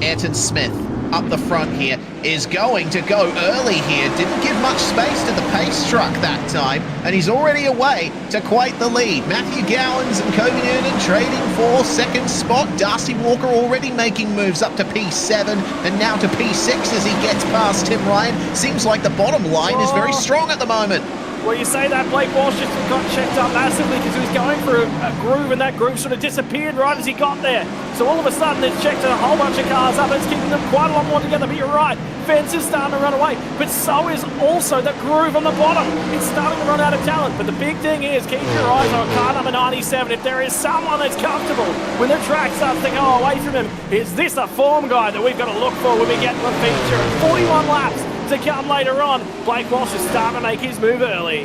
Ayrton Smith up the front here is going to go early here. Didn't give much space to the pace truck that time, and he's already away to quite the lead. Matthew Gowans and Kobe Noonan trading for 2nd spot. Darcy Walker already making moves up to P7 and now to P6 as he gets past Tim Ryan. Seems like the bottom line is very strong at the moment. Well, you say that Blake Walsh just got checked up massively because he was going for a groove, and that groove sort of disappeared right as he got there. So all of a sudden, it's checked a whole bunch of cars up. It's keeping them quite a lot more together. But you're right, Fence is starting to run away. But so is also the groove on the bottom. It's starting to run out of talent. But the big thing is, keep your eyes on car number 97. If there is someone that's comfortable when the track starts to go away from him, is this a form guy that we've got to look for when we get to the feature? 41 laps to come later on. Blake Walsh is starting to make his move early.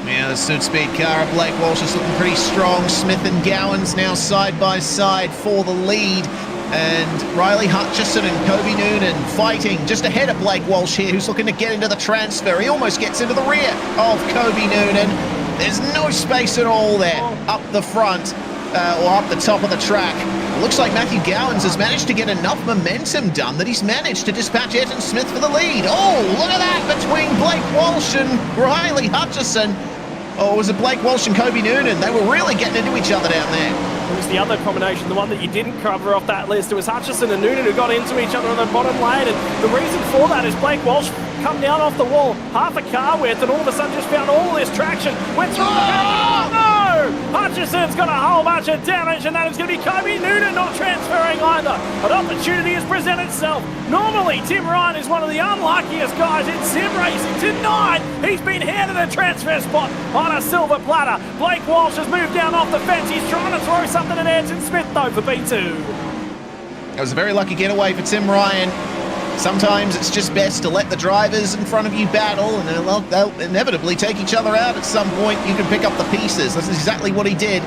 Yeah, the Suit Speed car of Blake Walsh is looking pretty strong. Smith and Gowans now side by side for the lead. And Riley Hutchison and Kobe Noonan fighting just ahead of Blake Walsh here, who's looking to get into the transfer. He almost gets into the rear of Kobe Noonan. There's no space at all there up the front or up the top of the track. It looks like Matthew Gowans has managed to get enough momentum done that he's managed to dispatch Ayrton Smith for the lead. Oh, look at that between Blake Walsh and Riley Hutchison. Oh, was it Blake Walsh and Kobe Noonan? They were really getting into each other down there. It was the other combination, the one that you didn't cover off that list. It was Hutchison and Noonan who got into each other on the bottom lane, and the reason for that is Blake Walsh come down off the wall, half a car width, and all of a sudden just found all this traction, went through the no! Hutchison's got a whole bunch of damage, and that is going to be Kobe Noonan not transferring either. An opportunity has presented itself. Normally, Tim Ryan is one of the unluckiest guys in sim racing. Tonight, he's been handed a transfer spot on a silver platter. Blake Walsh has moved down off the fence. He's trying to throw something at Ayrton Smith, though, for B2. It was a very lucky getaway for Tim Ryan. Sometimes it's just best to let the drivers in front of you battle, and they'll inevitably take each other out at some point. You can pick up the pieces. That's exactly what he did.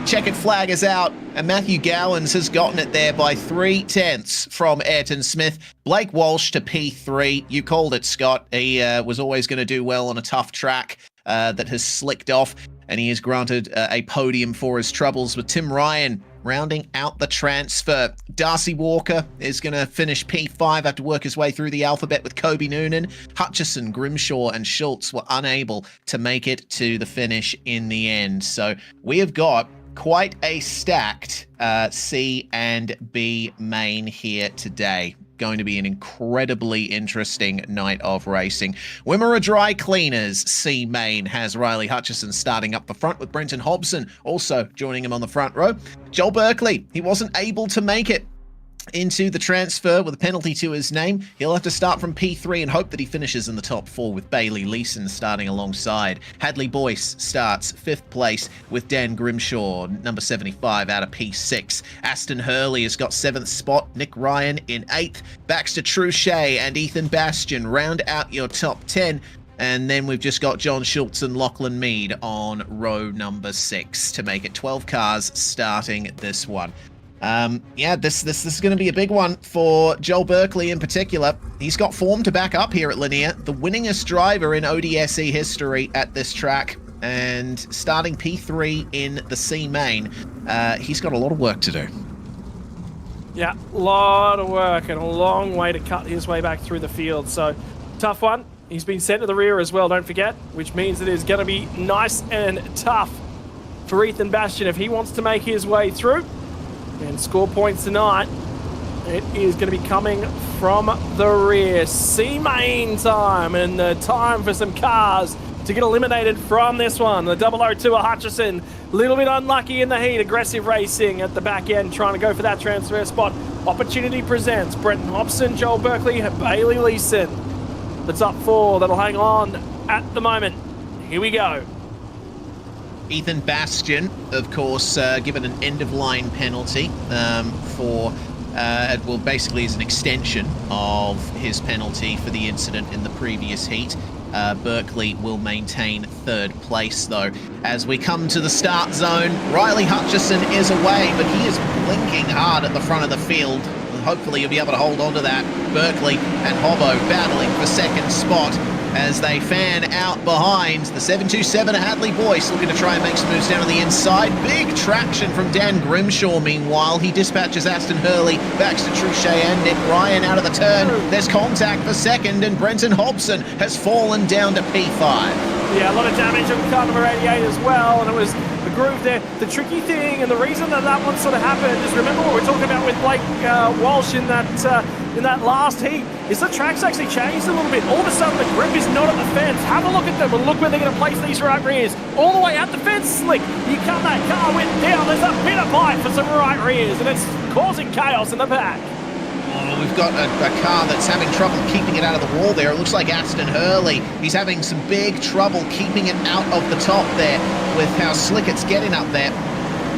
Checkered flag is out, and Matthew Gowans has gotten it there by 0.3 from Ayrton Smith. Blake Walsh to P3. You called it, Scott. He was always going to do well on a tough track that has slicked off, and he is granted a podium for his troubles with Tim Ryan rounding out the transfer. Darcy Walker is going to finish P5 after work his way through the alphabet with Kobe Noonan. Hutchison, Grimshaw, and Schultz were unable to make it to the finish in the end. So we have got quite a stacked C and B main here today. going to be an incredibly interesting night of racing. Wimmera Dry Cleaners C Main has Riley Hutchison starting up the front with Brenton Hobson also joining him on the front row. Joel Berkeley, he wasn't able to make it into the transfer with a penalty to his name. He'll have to start from P3 and hope that he finishes in the top 4 with Bailey Leeson starting alongside. Hadley Boyce starts 5th place with Dan Grimshaw, number 75 out of P6. Aston Hurley has got 7th spot. Nick Ryan in 8th. Baxter Truchet and Ethan Bastian round out your top 10. And then we've just got John Schultz and Lachlan Mead on row number 6 to make it 12 cars starting this one. Yeah, this is going to be a big one for Joel Berkeley in particular. He's got form to back up here at Lanier, the winningest driver in ODSE history at this track, and starting P3 in the C Main. He's got a lot of work to do. Yeah, a lot of work and a long way to cut his way back through the field. So, tough one. He's been sent to the rear as well, don't forget, which means it is going to be nice and tough for Ethan Bastian if he wants to make his way through and score points tonight. It is going to be coming from the rear. C Main time, and the time for some cars to get eliminated from this one. The 002 of Hutchison, a little bit unlucky in the heat. Aggressive racing at the back end, trying to go for that transfer spot. Opportunity presents Brenton Hobson, Joel Berkeley, Bailey Leeson. That's up 4. That'll hang on at the moment. Here we go. Ethan Bastian, of course, given an end-of-line penalty for, well, basically as an extension of his penalty for the incident in the previous heat. Berkeley will maintain 3rd place, though. As we come to the start zone, Riley Hutchison is away, but he is blinking hard at the front of the field. Hopefully he'll be able to hold on to that. Berkeley and Hobbo battling for 2nd spot as they fan out behind. The 727 of Hadley Boyce looking to try and make some moves down on the inside. Big traction from Dan Grimshaw, meanwhile. He dispatches Aston Hurley, Baxter Truchet and Nick Ryan out of the turn. There's contact for 2nd, and Brenton Hobson has fallen down to P5. Yeah, a lot of damage on car number 88 as well, and it was the groove there. The tricky thing, and the reason that that one sort of happened is, remember what we were talking about with Blake Walsh in that last heat, is the track's actually changed a little bit. All of a sudden, the grip is not at the fence. Have a look at them and look where they're going to place these right rears. All the way out the fence, Slick. You cut that car, went down. There's a bit of bite for some right rears, and it's causing chaos in the pack. Oh, we've got a car that's having trouble keeping it out of the wall there. It looks like Aston Hurley. He's having some big trouble keeping it out of the top there with how slick it's getting up there.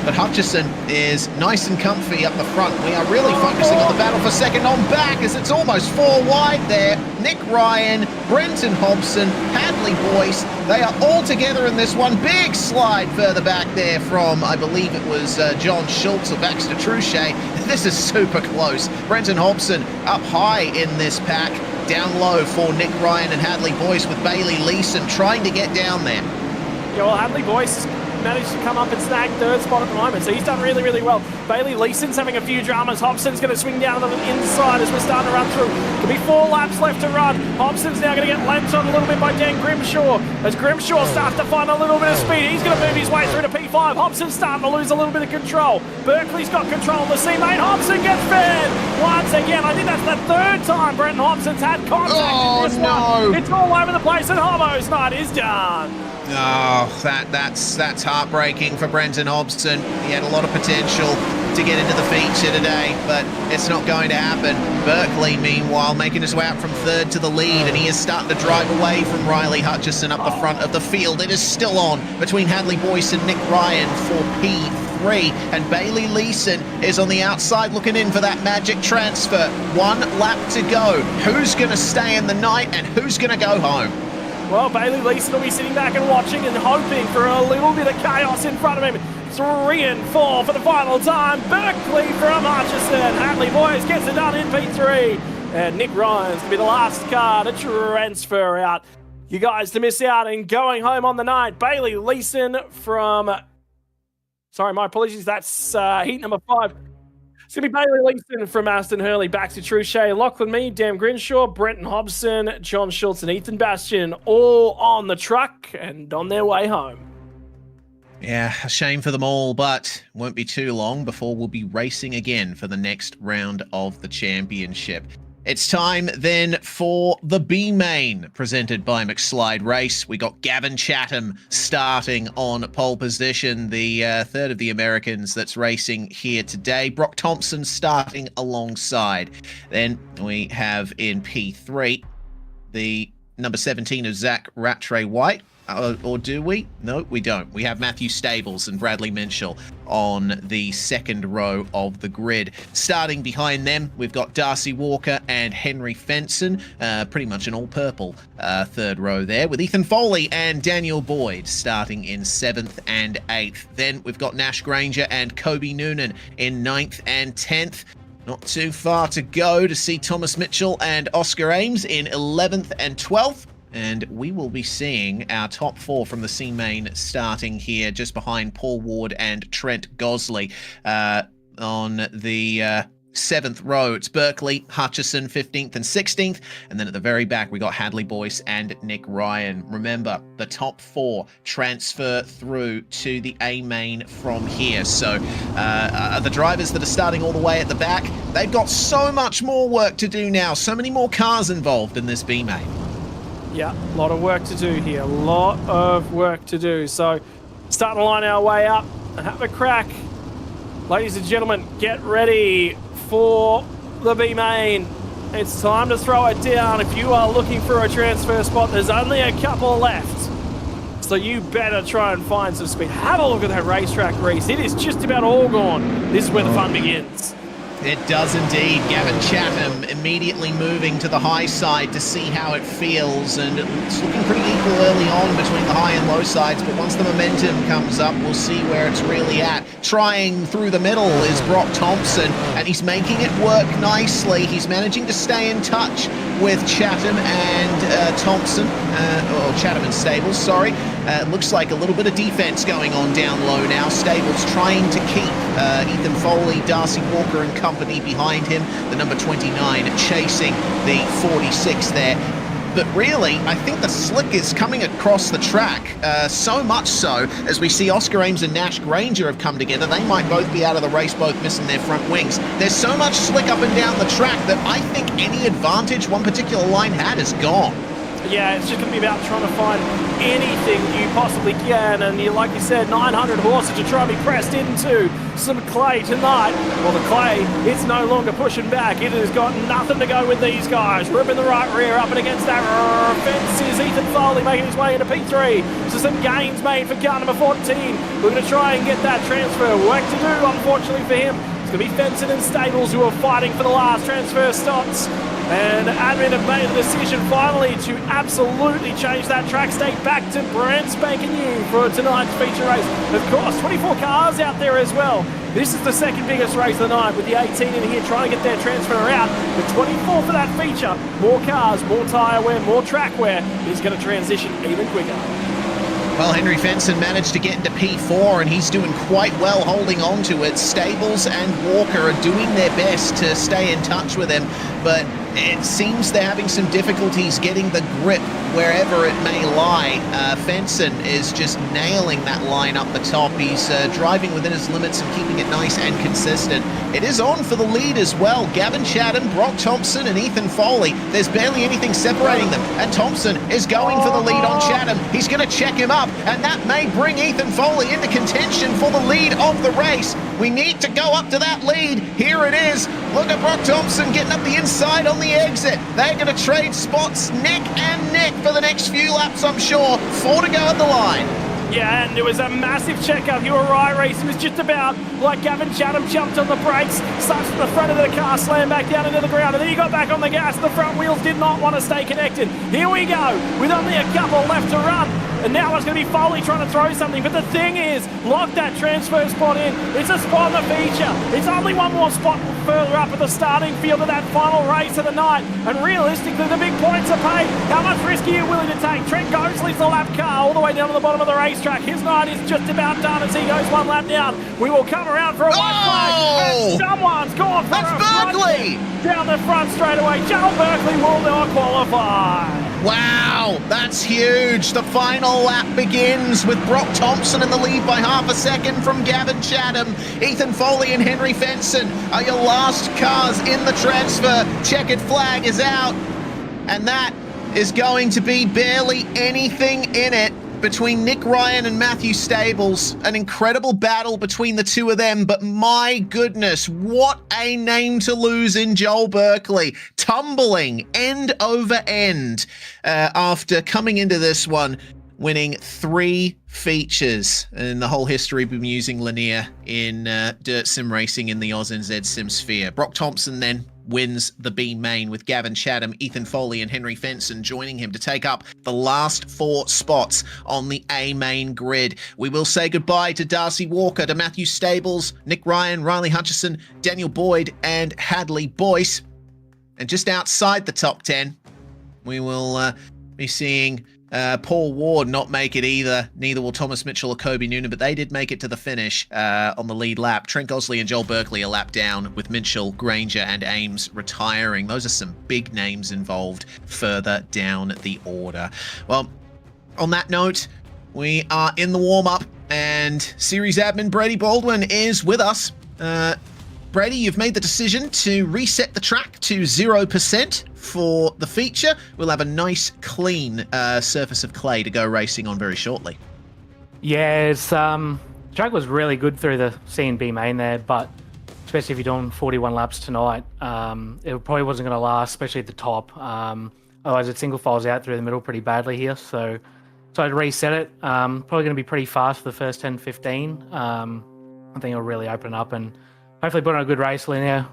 But Hutchison is nice and comfy up the front. We are really focusing on the battle for 2nd on back as it's almost 4 wide there. Nick Ryan, Brenton Hobson, Hadley Boyce, they are all together in this one. Big slide further back there from, I believe it was John Schultz or Baxter Truchet. This is super close. Brenton Hobson up high in this pack. Down low for Nick Ryan and Hadley Boyce with Bailey Leeson trying to get down there. Yeah, well, Hadley Boyce managed to come up and snag 3rd spot at the moment, so he's done really, really well. Bailey Leeson's having a few dramas. Hobson's going to swing down to the inside as we're starting to run through. There'll be 4 laps left to run. Hobson's now going to get lapped on a little bit by Dan Grimshaw. As Grimshaw starts to find a little bit of speed, he's going to move his way through to P5. Hobson's starting to lose a little bit of control. Berkeley's got control of the C-Main. Hobson gets fed once again. I think that's the 3rd time Brenton Hobson's had contact in this one. It's all over the place, and Hobbo's night is done. Oh, that's heartbreaking for Brenton Hobson. He had a lot of potential to get into the feature today, but it's not going to happen. Berkeley, meanwhile, making his way up from 3rd to the lead, and he is starting to drive away from Riley Hutchison up the front of the field. It is still on between Hadley Boyce and Nick Ryan for P3, and Bailey Leeson is on the outside looking in for that magic transfer. 1 lap to go. Who's going to stay in the night and who's going to go home? Well, Bailey Leeson will be sitting back and watching and hoping for a little bit of chaos in front of him. 3 and 4 for the final time. Berkeley from Hutchison. Hadley Boyce gets it done in P3. And Nick Ryan's going to be the last car to transfer out. You guys to miss out and going home on the night. Bailey Leeson from... Sorry, my apologies. That's heat number 5. It's going to be Bailey Leeson from Aston Hurley, Baxter Truchet, Lachlan Mead, Dan Grimshaw, Brenton Hobson, John Schultz and Ethan Bastian all on the truck and on their way home. Yeah, a shame for them all, but won't be too long before we'll be racing again for the next round of the championship. It's time then for the B main, presented by McSlide Race. We got Gavin Chatham starting on pole position, the third of the Americans that's racing here today. Brock Thompson starting alongside. Then we have in P3 the number 17 of Zach Rattray White. Or do we? No, we don't. We have Matthew Stables and Bradley Minshall on the second row of the grid. Starting behind them, we've got Darcy Walker and Henry Fenson, pretty much an all-purple third row there, with Ethan Foley and Daniel Boyd starting in 7th and 8th. Then we've got Nash Granger and Kobe Noonan in 9th and 10th. Not too far to go to see Thomas Mitchell and Oscar Ames in 11th and 12th. And we will be seeing our top 4 from the C main starting here just behind Paul Ward and Trent Gosley. On the 7th row, it's Berkeley, Hutchison, 15th and 16th. And then at the very back, we got Hadley Boyce and Nick Ryan. Remember, the top 4 transfer through to the A main from here. So the drivers that are starting all the way at the back, they've got so much more work to do now. So many more cars involved in this B main. Yeah, a lot of work to do here. A lot of work to do. So, starting to line our way up and have a crack. Ladies and gentlemen, get ready for the B main. It's time to throw it down. If you are looking for a transfer spot, there's only a couple left. So you better try and find some speed. Have a look at that racetrack, Reese. It is just about all gone. This is where the fun begins. It does indeed. Gavin Chatham immediately moving to the high side to see how it feels, and it's looking pretty equal early on between the high and low sides, but once the momentum comes up, we'll see where it's really at. Trying through the middle is Brock Thompson, and he's making it work nicely. He's managing to stay in touch with Chatham and Thompson, or Chatham and Stables, sorry. Looks like a little bit of defense going on down low now. Stables trying to keep Ethan Foley, Darcy Walker and company behind him. The number 29 chasing the 46 there. But really, I think the slick is coming across the track, so much so, as we see Oscar Ames and Nash Granger have come together. They might both be out of the race, both missing their front wings. There's so much slick up and down the track that I think any advantage one particular line had is gone. Yeah, it's just going to be about trying to find anything you possibly can. And you, like you said, 900 horses to try and be pressed into some clay tonight. Well, the clay, it's no longer pushing back. It has got nothing to go with these guys. Ripping the right rear up and against that fence is Ethan Foley making his way into P3. So some gains made for car number 14. We're going to try and get that transfer. Work to do, unfortunately for him. It's going to be Fenson and Stables who are fighting for the last transfer stops. And admin have made the decision finally to absolutely change that track state back to brand spanking new for tonight's feature race. Of course, 24 cars out there as well. This is the second biggest race of the night, with the 18 in here trying to get their transfer out. The 24 for that feature. More cars, more tyre wear, more track wear is going to transition even quicker. Well, Henry Fenson managed to get into P4, and he's doing quite well holding on to it. Stables and Walker are doing their best to stay in touch with him, but it seems they're having some difficulties getting the grip wherever it may lie. Fenson is just nailing that line up the top. He's driving within his limits and keeping it nice and consistent. It is on for the lead as well. Gavin Chatham, Brock Thompson and Ethan Foley. There's barely anything separating them. And Thompson is going for the lead on Chatham. He's going to check him up, and that may bring Ethan Foley into contention for the lead of the race. We need to go up to that lead. Here it is. Look at Brock Thompson getting up the inside on the exit. They're going to trade spots neck and neck for the next few laps, I'm sure. 4 to go at the line. Yeah, and it was a massive checkup. You were right, Reese. It was just about like Gavin Chatham jumped on the brakes, starts at the front of the car, slammed back down into the ground, and then he got back on the gas. The front wheels did not want to stay connected. Here we go, with only a couple left to run. And now it's going to be Foley trying to throw something. But the thing is, lock that transfer spot in. It's a spot on the feature. It's only one more spot further up at the starting field of that final race of the night. And realistically, the big points are paid. How much risk are you willing to take? Trent Gosley's the lap car all the way down to the bottom of the racetrack. His night is just about done as he goes one lap down. We will come around for a white flag. And someone's gone for That's Berkeley! Down the front straight away. Joel Berkeley will not qualify. Wow, that's huge. The final lap begins with Brock Thompson in the lead by half a second from Gavin Chatham. Ethan Foley and Henry Fenson are your last cars in the transfer. Checkered flag is out, and that is going to be barely anything in it between Nick Ryan and Matthew Stables. An incredible battle between the two of them, but my goodness, what a name to lose in Joel Berkeley. Tumbling end over end after coming into this one, winning 3 features in the whole history of him using Lanier in dirt sim racing in the Oz and Z Sim sphere. Brock Thompson then wins the B main with Gavin Chatham, Ethan Foley and Henry Fenson joining him to take up the last 4 spots on the A main grid. We will say goodbye to Darcy Walker, to Matthew Stables, Nick Ryan, Riley Hutchison, Daniel Boyd and Hadley Boyce. And just outside the top 10, we will be seeing Paul Ward not make it either. Neither will Thomas Mitchell or Kobe Noonan, but they did make it to the finish on the lead lap. Trent Gosley and Joel Berkeley a lap down, with Mitchell, Granger and Ames retiring. Those are some big names involved further down the order. Well, on that note, we are in the warm-up, and series admin Brady Baldwin is with us. Brady, you've made the decision to reset the track to 0% for the feature. We'll have a nice, clean surface of clay to go racing on very shortly. Yeah, it's track was really good through the C and B main there, but especially if you're doing 41 laps tonight, it probably wasn't going to last, especially at the top. Otherwise, it single files out through the middle pretty badly here. So I'd reset it. Probably going to be pretty fast for the first 10, 15. I think it'll really open up and hopefully put on a good race. Lanier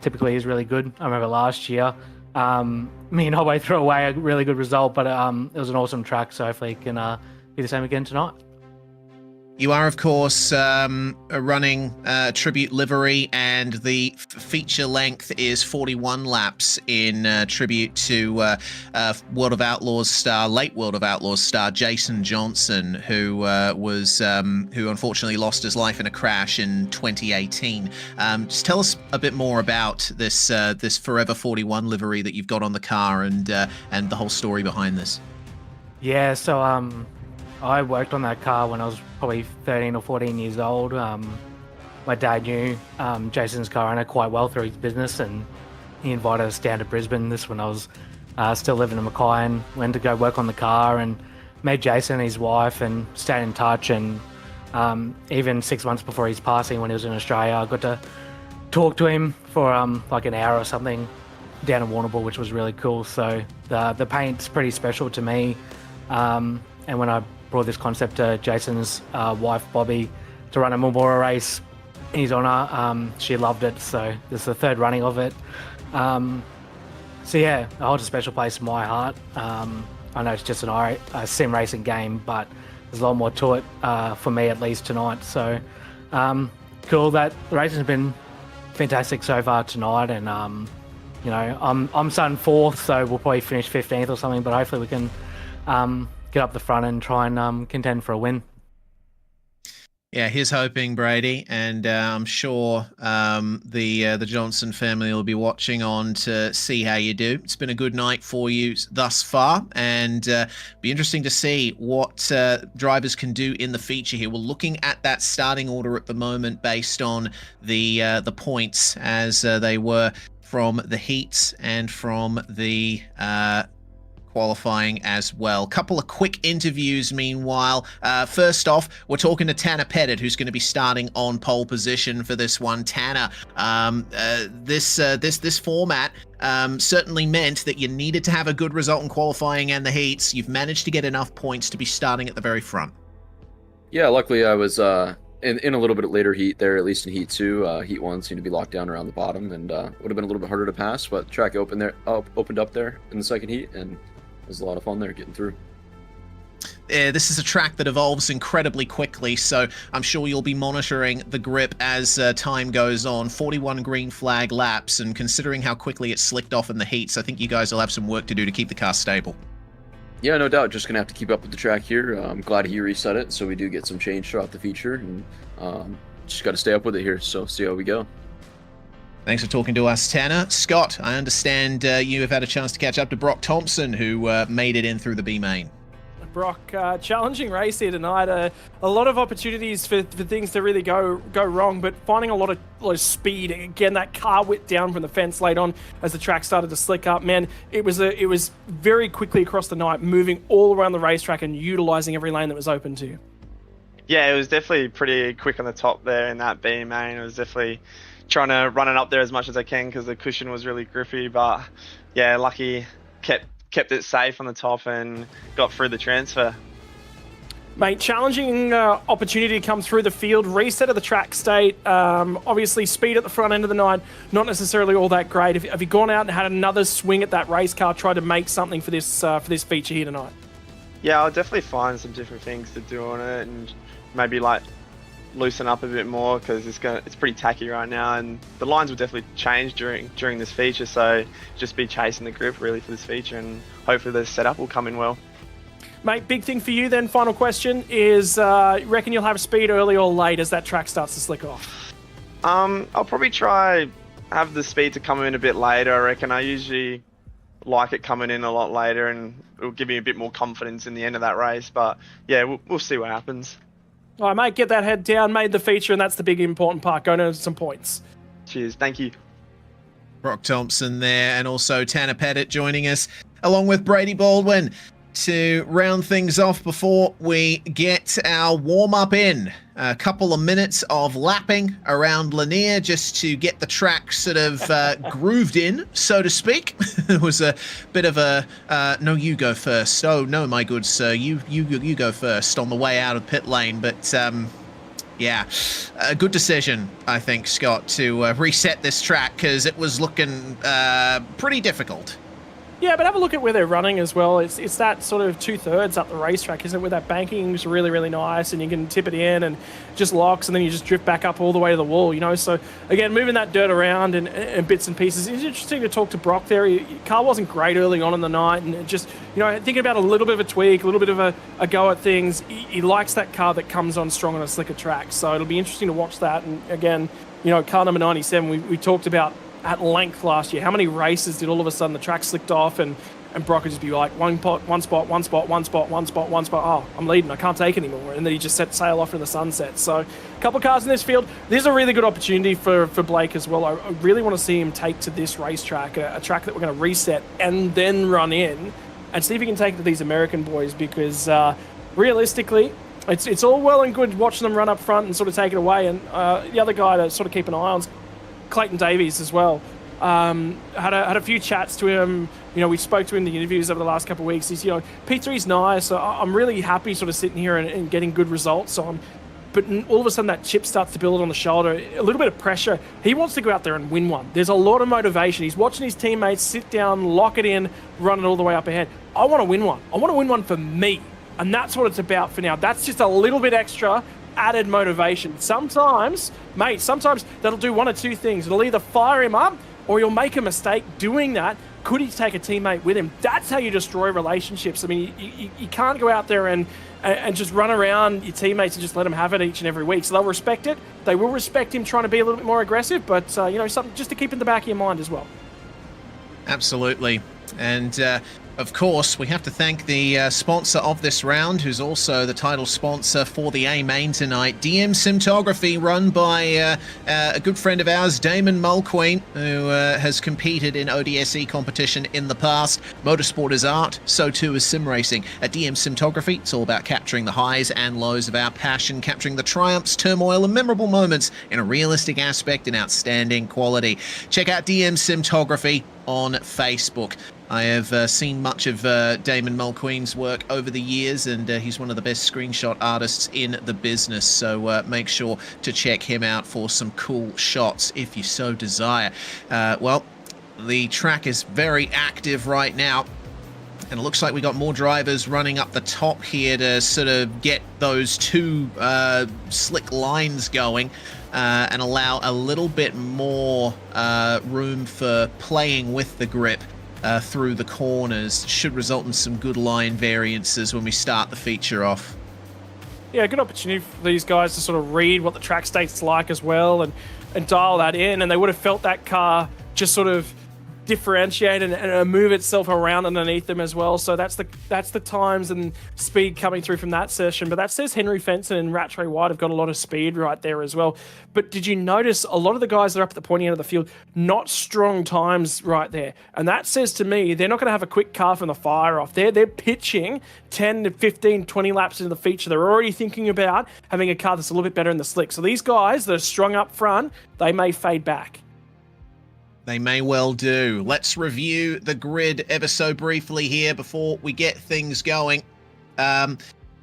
typically is really good. I remember last year, me and Hobway threw away a really good result, but it was an awesome track, so hopefully it can be the same again tonight. You are, of course, running tribute livery, and the feature length is 41 laps in tribute to World of Outlaws star, late World of Outlaws star Jason Johnson, who unfortunately lost his life in a crash in 2018. Just tell us a bit more about this this Forever 41 livery that you've got on the car, and the whole story behind this. Yeah, so I worked on that car when I was probably 13 or 14 years old. My dad knew Jason's car owner quite well through his business, and he invited us down to Brisbane. This when I was still living in Mackay, and went to go work on the car and met Jason and his wife and stayed in touch. And even 6 months before his passing, when he was in Australia, I got to talk to him for like an hour or something down in Warrnambool, which was really cool. So the paint's pretty special to me. And when I brought this concept to Jason's wife, Bobby, to run a memorial race in his honour, she loved it. So this is the 3rd running of it. So yeah, it holds a special place in my heart. I know it's just a sim racing game, but there's a lot more to it for me, at least tonight. So cool that the racing has been fantastic so far tonight, and you know, I'm starting 4th, so we'll probably finish 15th or something, but hopefully we can get up the front and try and contend for a win. Yeah, here's hoping, Brady, and I'm sure the Johnson family will be watching on to see how you do. It's been a good night for you thus far, and be interesting to see what drivers can do in the feature here. We're looking at that starting order at the moment based on the points as they were from the heats and from the qualifying as well. Couple of quick interviews meanwhile. First off, we're talking to Tanner Pettit, who's going to be starting on pole position for this one. Tanner, this format certainly meant that you needed to have a good result in qualifying and the heats. You've managed to get enough points to be starting at the very front. Yeah, luckily I was in a little bit later heat there, at least in heat 2. Heat 1 seemed to be locked down around the bottom, and would have been a little bit harder to pass, but the track opened up there in the second heat, and it was a lot of fun there getting through. This is a track that evolves incredibly quickly, so I'm sure you'll be monitoring the grip as time goes on. 41 green flag laps, and considering how quickly it slicked off in the heats, I think you guys will have some work to do to keep the car stable. Yeah, no doubt. Just going to have to keep up with the track here. I'm glad he reset it, so we do get some change throughout the feature, and just got to stay up with it here, so see how we go. Thanks for talking to us, Tanner. Scott, I understand you have had a chance to catch up to Brock Thompson, who made it in through the B main. Brock, challenging race here tonight. A lot of opportunities for things to really go wrong, but finding a lot of speed. Again, that car whipped down from the fence late on as the track started to slick up. Man, it was very quickly across the night, moving all around the racetrack and utilizing every lane that was open to you. Yeah, it was definitely pretty quick on the top there in that B main. It was definitely trying to run it up there as much as I can because the cushion was really grippy, but yeah, lucky kept it safe on the top and got through the transfer. Mate, challenging opportunity to come through the field, reset of the track state, obviously speed at the front end of the night, not necessarily all that great. Have you gone out and had another swing at that race car, tried to make something for this feature here tonight? Yeah, I'll definitely find some different things to do on it and maybe like loosen up a bit more because it's pretty tacky right now, and the lines will definitely change during this feature, so just be chasing the grip really for this feature, and hopefully the setup will come in well. Mate, big thing for you then, final question, is reckon you'll have speed early or late as that track starts to slick off? I'll probably try have the speed to come in a bit later. I reckon I usually like it coming in a lot later, and it'll give me a bit more confidence in the end of that race, but yeah, we'll see what happens. All right, mate, get that head down, made the feature, and that's the big important part. Go to some points. Cheers, thank you. Brock Thompson there, and also Tanner Pettit joining us, along with Brady Baldwin, to round things off before we get our warm-up in. A couple of minutes of lapping around Lanier just to get the track sort of grooved in, so to speak. It was a bit of a, no, you go first. Oh, no, my good sir, you go first on the way out of pit lane. But, yeah, a good decision, I think, Scott, to reset this track because it was looking pretty difficult. Yeah, but have a look at where they're running as well. It's that sort of 2/3 up the racetrack, isn't it? Where that banking is really, really nice, and you can tip it in and just locks, and then you just drift back up all the way to the wall, you know? So, again, moving that dirt around and bits and pieces. It's interesting to talk to Brock there. Car wasn't great early on in the night, and just, you know, thinking about a little bit of a tweak, a little bit of a go at things. He likes that car that comes on strong on a slicker track. So it'll be interesting to watch that. And, again, you know, car number 97, we talked about at length last year. How many races did all of a sudden the track slicked off and Brock would just be like, one spot. Oh, I'm leading. I can't take anymore. And then he just set sail off in the sunset. So a couple of cars in this field. This is a really good opportunity for Blake as well. I really want to see him take to this racetrack, a track that we're going to reset and then run in and see if he can take it to these American boys, because realistically, it's all well and good watching them run up front and sort of take it away. And the other guy to sort of keep an eye on is Clayton Davies as well. Had a few chats to him. You know, we spoke to him in the interviews over the last couple of weeks. He's, you know, P3's nice. So I'm really happy sort of sitting here and getting good results on. But all of a sudden that chip starts to build on the shoulder, a little bit of pressure. He wants to go out there and win one. There's a lot of motivation. He's watching his teammates sit down, lock it in, run it all the way up ahead. I want to win one. I want to win one for me. And that's what it's about for now. That's just a little bit extra added motivation. Sometimes that'll do one or two things. It'll either fire him up or he'll make a mistake doing that. Could he take a teammate with him? That's how you destroy relationships. I mean, you can't go out there and just run around your teammates and just let them have it each and every week. So they'll respect it. They will respect him trying to be a little bit more aggressive, but you know, something just to keep in the back of your mind as well. Absolutely. And of course, we have to thank the sponsor of this round, who's also the title sponsor for the A main tonight, DM Simtography, run by a good friend of ours, Damon Mulqueen, who has competed in ODSE competition in the past. Motorsport is art, so too is sim racing. At DM Simtography, it's all about capturing the highs and lows of our passion, capturing the triumphs, turmoil, and memorable moments in a realistic aspect and outstanding quality. Check out DM Simtography on Facebook. I have seen much of Damon Mulqueen's work over the years, and he's one of the best screenshot artists in the business, so make sure to check him out for some cool shots if you so desire. Well, the track is very active right now, and it looks like we got more drivers running up the top here to sort of get those two slick lines going and allow a little bit more room for playing with the grip through the corners. Should result in some good line variances when we start the feature off. Yeah, good opportunity for these guys to sort of read what the track state's like as well and dial that in. And they would have felt that car just sort of differentiate and move itself around underneath them as well. So that's the times and speed coming through from that session. But that says Henry Fenson and Rattray White have got a lot of speed right there as well. But did you notice a lot of the guys that are up at the pointy end of the field, not strong times right there? And that says to me, they're not going to have a quick car from the fire off. They're pitching 10 to 15, 20 laps into the feature. They're already thinking about having a car that's a little bit better in the slick. So these guys that are strong up front, they may fade back. They may well do. Let's review the grid ever so briefly here before we get things going.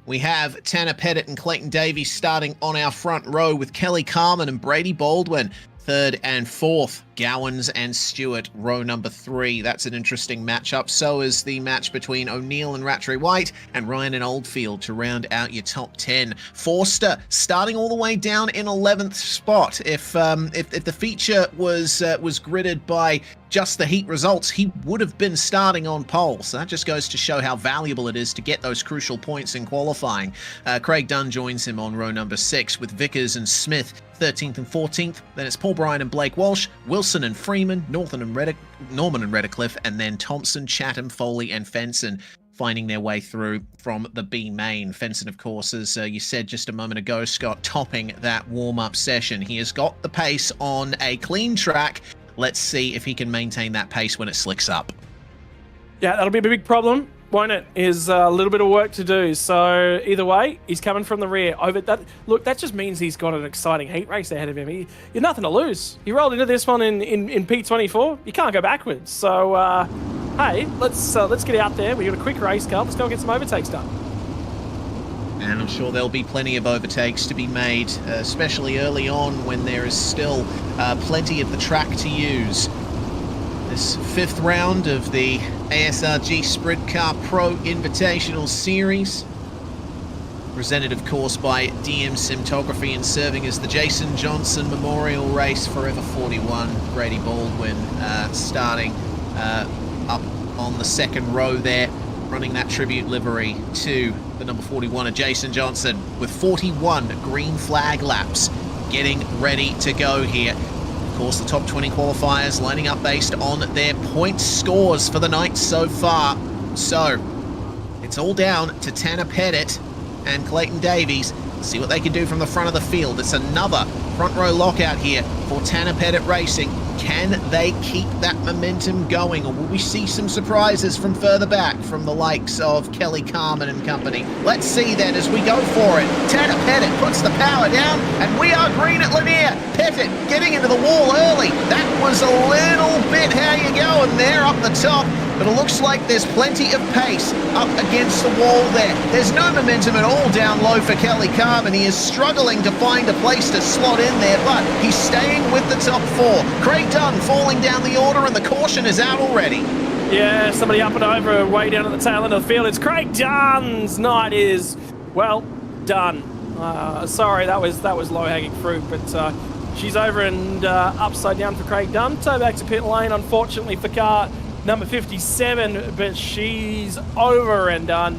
We have Tanner Pettit and Clayton Davies starting on our front row with Kelly Carman and Brady Baldwin third and fourth. Gowans and Stewart, row number 3. That's an interesting matchup. So is the match between O'Neill and Rattray White and Ryan and Oldfield to round out your top 10. Forster starting all the way down in 11th spot. If the feature was gridded by just the heat results, he would have been starting on pole. So that just goes to show how valuable it is to get those crucial points in qualifying. Craig Dunn joins him on row number 6 with Vickers and Smith 13th and 14th. Then it's Paul Bryan and Blake Walsh, Wilson and Freeman, Norman and Redcliffe, and then Thompson, Chatham, Foley, and Fenson finding their way through from the B main. Fenson, of course, as you said just a moment ago, Scott, topping that warm-up session. He has got the pace on a clean track. Let's see if he can maintain that pace when it slicks up. Yeah, that'll be a big problem, won't it? Is a little bit of work to do. So either way, he's coming from the rear. Over that, look, that just means he's got an exciting heat race ahead of him. You're nothing to lose. You rolled into this one in P24. You can't go backwards. So hey, let's get out there. We got a quick race car. Let's go and get some overtakes done. And I'm sure there'll be plenty of overtakes to be made, especially early on when there is still plenty of the track to use. This 5th round of the ASRG Sprintcar Pro Invitational Series, presented of course by DM Simtography and serving as the Jason Johnson Memorial Race. Forever 41, Brady Baldwin starting up on the 2nd row there, running that tribute livery to the number 41 of Jason Johnson with 41 green flag laps getting ready to go here. Of course, the top 20 qualifiers lining up based on their point scores for the night so far. So it's all down to Tanner Pettit and Clayton Davies. See what they can do from the front of the field. It's another front row lockout here for Tanner Pettit Racing. Can they keep that momentum going, or will we see some surprises from further back from the likes of Kelly Carman and company? Let's see then as we go for it. Tanner Pettit puts the power down, and we are green at Lanier. Pettit getting into the wall early. That was a little bit how you going there up the top, but it looks like there's plenty of pace up against the wall there. There's no momentum at all down low for Kelly Carman. He is struggling to find a place to slot in there, but he's staying with the top 4. Craig Dunn falling down the order, and the caution is out already. Yeah, somebody up and over way down at the tail end of the field. It's Craig Dunn's night is, well, done. Sorry, that was low-hanging fruit, but she's over and upside down for Craig Dunn. Toe back to pit lane, unfortunately, for car number 57, but she's over and done.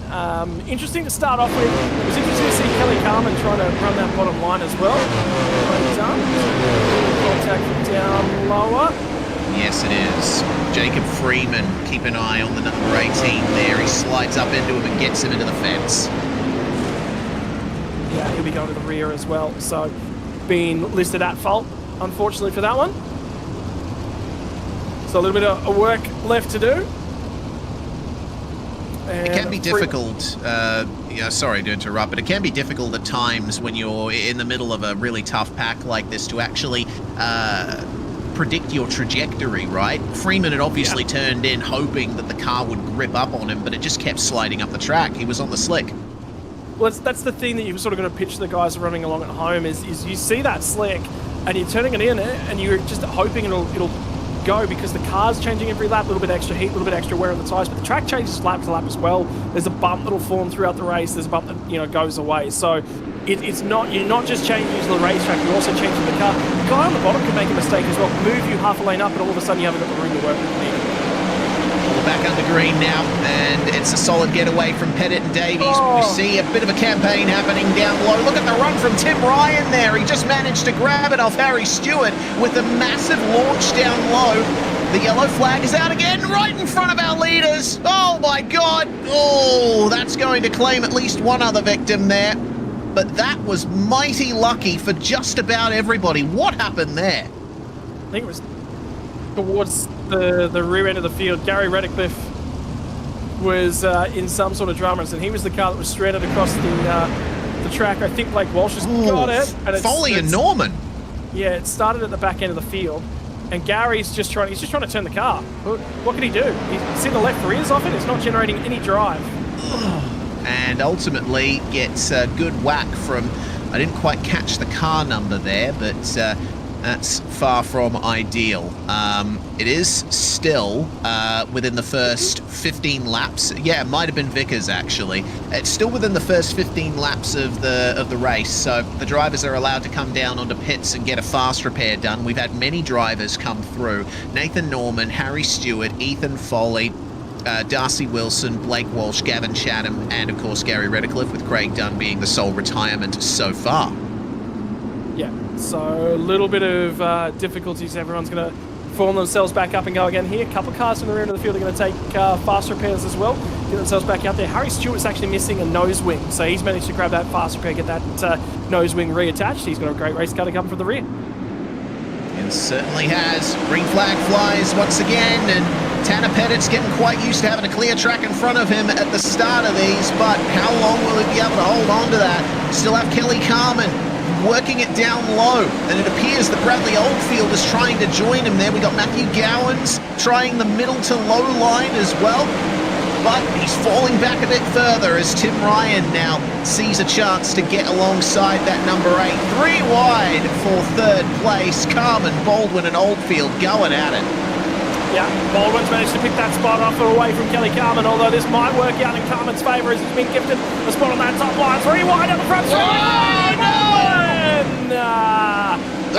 Interesting to start off with. It was interesting to see Kelly Carman trying to run that bottom line as well. Craig Dunn. Contact down lower. Yes, it is. Jacob Freeman, keep an eye on the number 18 there. He slides up into him and gets him into the fence. Yeah, he'll be going to the rear as well. So being listed at fault, unfortunately, for that one. So a little bit of work left to do. And it can be difficult, sorry to interrupt, but it can be difficult at times when you're in the middle of a really tough pack like this to actually predict your trajectory, right? Freeman had obviously turned in hoping that the car would grip up on him, but it just kept sliding up the track. He was on the slick. Well, that's the thing that you've sort of got to pitch to the guys running along at home is you see that slick and you're turning it in and you're just hoping it'll go because the car's changing every lap, a little bit extra heat, a little bit extra wear on the tyres, but the track changes lap to lap as well. There's a bump that'll form throughout the race. There's a bump that goes away. So it's not, you're not just changing the racetrack, you're also changing the car. The guy on the bottom can make a mistake as well, move you half a lane up, and all of a sudden you haven't got the room to work with. A We're back under green now, and it's a solid getaway from Pettit and Davies. We see a bit of a campaign happening down low. Look at the run from Tim Ryan there. He just managed to grab it off Harry Stewart with a massive launch down low. The yellow flag is out again, right in front of our leaders. Oh my God. Oh, that's going to claim at least one other victim there. But that was mighty lucky for just about everybody. What happened there? I think it was towards the rear end of the field. Gary Redcliffe was in some sort of drama, and he was the car that was stranded across the track. I think Blake Walsh has got it. And Foley and Norman. Yeah, it started at the back end of the field, and Gary's just trying to turn the car. What can he do? He's in the left rears off it. It's not generating any drive. And ultimately gets a good whack from, I didn't quite catch the car number there, but that's far from ideal. It is still within the first 15 laps. Yeah, it might have been Vickers actually. It's still within the first 15 laps of the race, so the drivers are allowed to come down onto pits and get a fast repair done. We've had many drivers come through. Nathan Norman, Harry Stewart, Ethan Foley, Darcy Wilson, Blake Walsh, Gavin Chatham, and of course Gary Redcliffe, with Craig Dunn being the sole retirement so far. Yeah, so a little bit of difficulties. Everyone's going to form themselves back up and go again here. A couple of cars from the rear end of the field are going to take fast repairs as well, get themselves back out there. Harry Stewart's actually missing a nose wing, so he's managed to grab that fast repair, get that nose wing reattached. He's got a great race car to come from the rear. It certainly has. Green flag flies once again, and Tanner Pettit's getting quite used to having a clear track in front of him at the start of these, but how long will he be able to hold on to that? Still have Kelly Carmen working it down low, and it appears that Bradley Oldfield is trying to join him there. We got Matthew Gowans trying the middle to low line as well, but he's falling back a bit further as Tim Ryan now sees a chance to get alongside that number 8. 3 wide for third place. Carmen, Baldwin and Oldfield going at it. Yeah, Baldwin's managed to pick that spot off or away from Kelly Carmen, although this might work out in Carmen's favour as he's been gifted a spot on that top line. 3 wide on the front straight.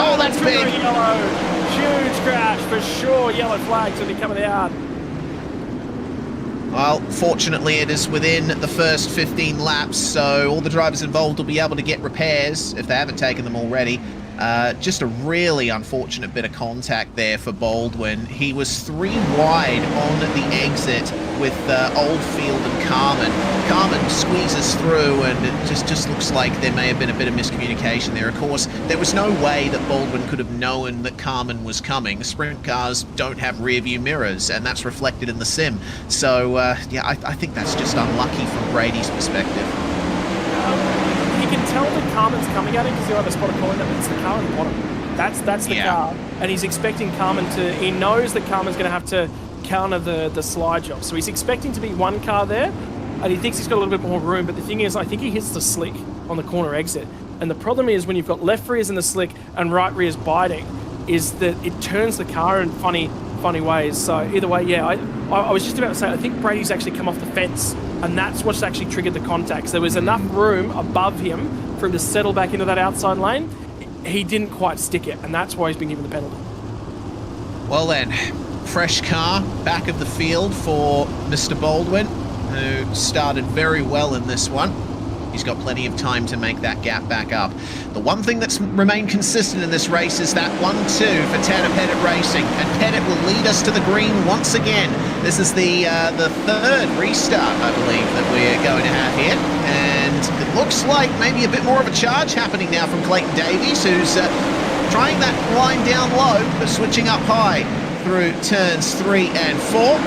Oh, that's big. Yellow. Huge crash for sure. Yellow flags will be coming out. Well, fortunately it is within the first 15 laps, so all the drivers involved will be able to get repairs if they haven't taken them already. Just a really unfortunate bit of contact there for Baldwin. He was 3 wide on the exit with Oldfield and Carmen. Carmen squeezes through, and it just looks like there may have been a bit of miscommunication there. Of course, there was no way that Baldwin could have known that Carmen was coming. Sprint cars don't have rear view mirrors, and that's reflected in the sim. So, yeah, I think that's just unlucky from Brady's perspective. You can tell that Carmen's coming at him because he'll have a spot of calling that it's the car on the bottom. That's the car, and he's expecting Carmen to. He knows that Carmen's going to have to counter the slide job, so he's expecting to be one car there, and he thinks he's got a little bit more room. But the thing is, I think he hits the slick on the corner exit, and the problem is when you've got left rears in the slick and right rears biting, is that it turns the car in funny ways. So either way, yeah, I was just about to say I think Brady's actually come off the fence, and that's what's actually triggered the contacts. There was enough room above him for him to settle back into that outside lane. He didn't quite stick it, and that's why he's been given the penalty. Well then, fresh car, back of the field for Mr. Baldwin, who started very well in this one. He's got plenty of time to make that gap back up. The one thing that's remained consistent in this race is that 1-2 for Tanner Pettit Racing, and Pettit will lead us to the green once again. This is the third restart, I believe, that we're going to have here, and it looks like maybe a bit more of a charge happening now from Clayton Davies, who's trying that line down low, but switching up high through turns 3 and 4.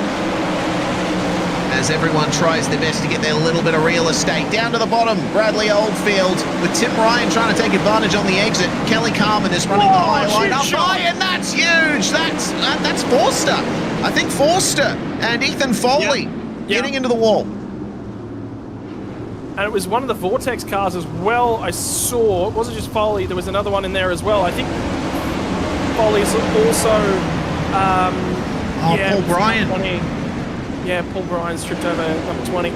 As everyone tries their best to get their little bit of real estate. Down to the bottom, Bradley Oldfield with Tim Ryan trying to take advantage on the exit. Kelly Carmen is running the high line up high, and that's huge. That's Forster. I think Forster and Ethan Foley getting into the wall. And it was one of the Vortex cars as well. I saw, it wasn't just Foley, there was another one in there as well. I think Foley's also... Paul Bryan. Yeah, Paul Bryan's tripped over number 20.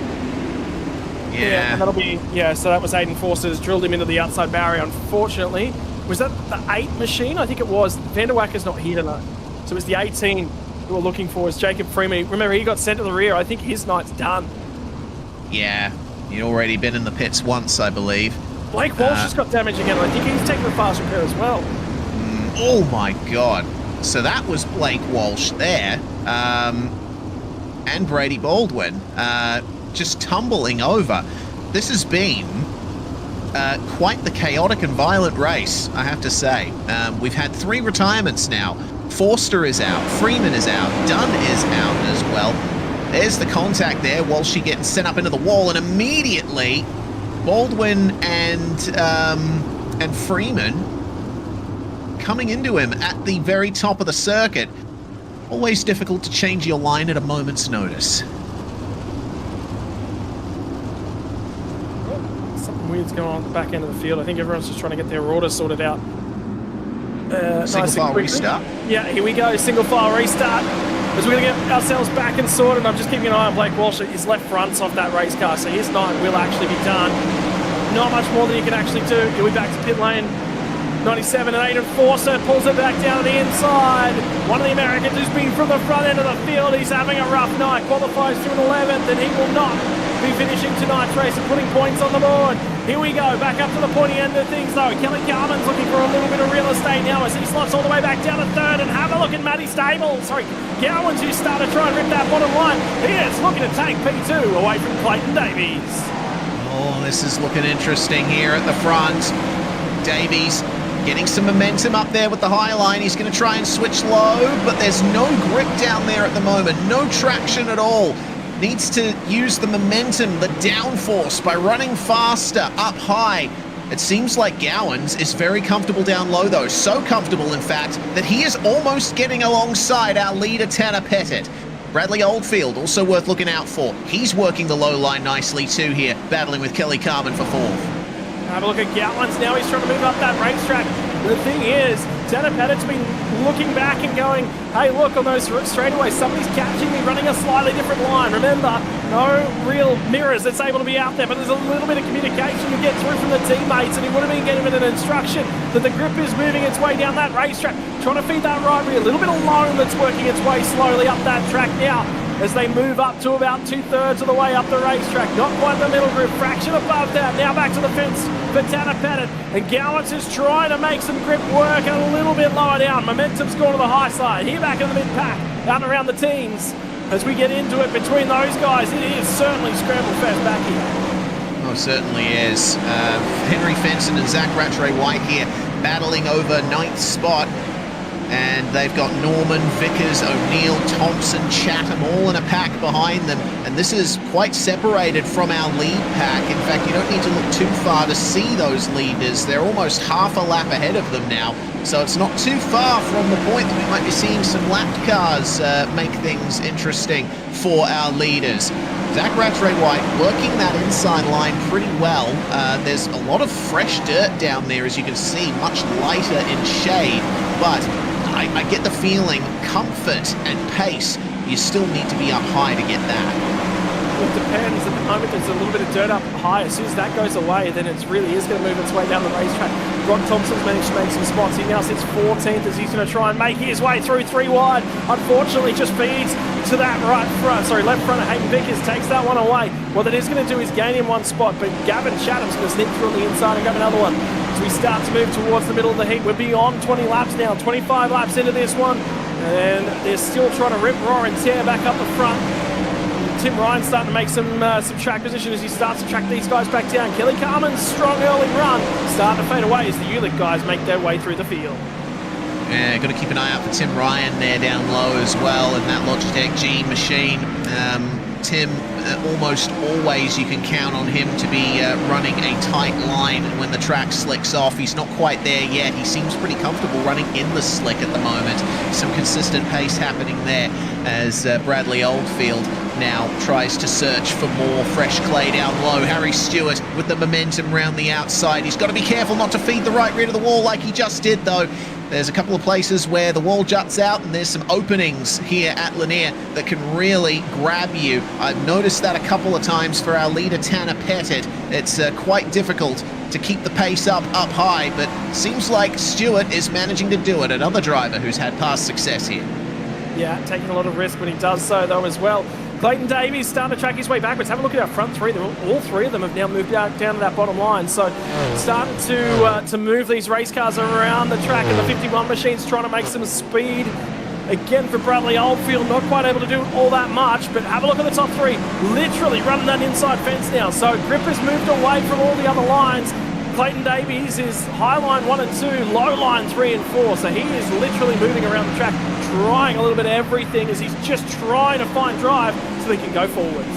Yeah. And that'll be, so that was Aiden Forster's drilled him into the outside barrier, unfortunately. Was that the 8 machine? I think it was. Vanderwacker's not here tonight. So it was the 18 who we're looking for is Jacob Freeman. Remember, he got sent to the rear. I think his night's done. Yeah, he'd already been in the pits once, I believe. Blake Walsh has got damage again. I think he's taken a fast repair as well. Oh my god. So that was Blake Walsh there. And Brady Baldwin just tumbling over. This has been quite the chaotic and violent race, I have to say. We've had 3 retirements now. Forster is out, Freeman is out, Dunn is out as well. There's the contact there, Walshy getting sent up into the wall, and immediately Baldwin and Freeman coming into him at the very top of the circuit. Always difficult to change your line at a moment's notice. Something weird's going on at the back end of the field. I think everyone's just trying to get their order sorted out. Single file restart? Yeah, here we go. Single file restart. As we're going to get ourselves back and sorted, and I'm just keeping an eye on Blake Walsh. His left front's off that race car, so his night will actually be done. Not much more than he can actually do. He'll be back to pit lane. 97 and 8 and 4, so pulls it back down to the inside. One of the Americans who's been from the front end of the field. He's having a rough night. Qualifies to an 11th, and he will not be finishing tonight's race and putting points on the board. Here we go, back up to the pointy end of things though. Kelly Carman's looking for a little bit of real estate now as he slots all the way back down to 3rd, and have a look at Matty Gowans, who started to try and rip that bottom line. He is looking to take P2 away from Clayton Davies. Oh, this is looking interesting here at the front. Davies getting some momentum up there with the high line. He's going to try and switch low, but there's no grip down there at the moment. No traction at all. Needs to use the momentum, the downforce, by running faster up high. It seems like Gowans is very comfortable down low though. So comfortable, in fact, that he is almost getting alongside our leader, Tanner Pettit. Bradley Oldfield, also worth looking out for. He's working the low line nicely too here, battling with Kelly Carman for 4th. Have a look at Gowans now. He's trying to move up that racetrack. The thing is, Tanner Pettit's been looking back and going, hey, look, on those straightaways, somebody's catching me running a slightly different line. Remember, no real mirrors that's able to be out there, but there's a little bit of communication to get through from the teammates, and he would have been getting an instruction that the grip is moving its way down that racetrack, trying to feed that right rear. A little bit of loan that's working its way slowly up that track now, as they move up to about 2/3 of the way up the racetrack. Not quite the middle group, fraction above that. Now back to the fence for Tanner Pettit. And Gowans is trying to make some grip work a little bit lower down. Momentum's gone to the high side. Here back in the mid-pack, out and around the teams. As we get into it between those guys, it is certainly scramble fest back here. Oh, certainly is. Henry Fenton and Zach Rattray White here battling over 9th spot. And they've got Norman, Vickers, O'Neill, Thompson, Chatham all in a pack behind them. And this is quite separated from our lead pack. In fact, you don't need to look too far to see those leaders. They're almost half a lap ahead of them now. So it's not too far from the point that we might be seeing some lapped cars make things interesting for our leaders. Zach Rattray White working that inside line pretty well. There's a lot of fresh dirt down there, as you can see, much lighter in shade. But I get the feeling comfort and pace, you still need to be up high to get that. It depends. At the moment, there's a little bit of dirt up high. As soon as that goes away, then it really is going to move its way down the racetrack. Brock Thompson's managed to make some spots. He now sits 14th as he's going to try and make his way through 3 wide. Unfortunately, just feeds to that left front of Hayden Vickers, takes that one away. What that is going to do is gain him 1 spot, but Gavin Chatham's going to snip through on the inside and grab another one. As we start to move towards the middle of the heat, we're beyond 20 laps now, 25 laps into this one, and they're still trying to rip, roar, and tear back up the front. Tim Ryan's starting to make some track position as he starts to track these guys back down. Kelly Carman's strong early run starting to fade away as the Ulick guys make their way through the field. Yeah, got to keep an eye out for Tim Ryan there down low as well in that Logitech G machine. Tim, almost always you can count on him to be running a tight line, and when the track slicks off, he's not quite there yet. He seems pretty comfortable running in the slick at the moment. Some consistent pace happening there as Bradley Oldfield now tries to search for more fresh clay down low. Harry Stewart with the momentum round the outside. He's got to be careful not to feed the right rear of the wall like he just did though. There's a couple of places where the wall juts out and there's some openings here at Lanier that can really grab you. I've noticed that a couple of times for our leader Tanner Pettit. It's quite difficult to keep the pace up high, but seems like Stewart is managing to do it, another driver who's had past success here. Yeah, taking a lot of risk when he does so, though, as well. Clayton Davies starting to track his way backwards. Have a look at our front three. All three of them have now moved down to that bottom line. So starting to move these race cars around the track, and the 51 machine's trying to make some speed. Again, for Bradley Oldfield, not quite able to do all that much, but have a look at the top three. Literally running that inside fence now. So Grip has moved away from all the other lines. Clayton Davies is high line 1 and 2, low line 3 and 4. So he is literally moving around the track, trying a little bit of everything as he's just trying to find drive so he can go forwards.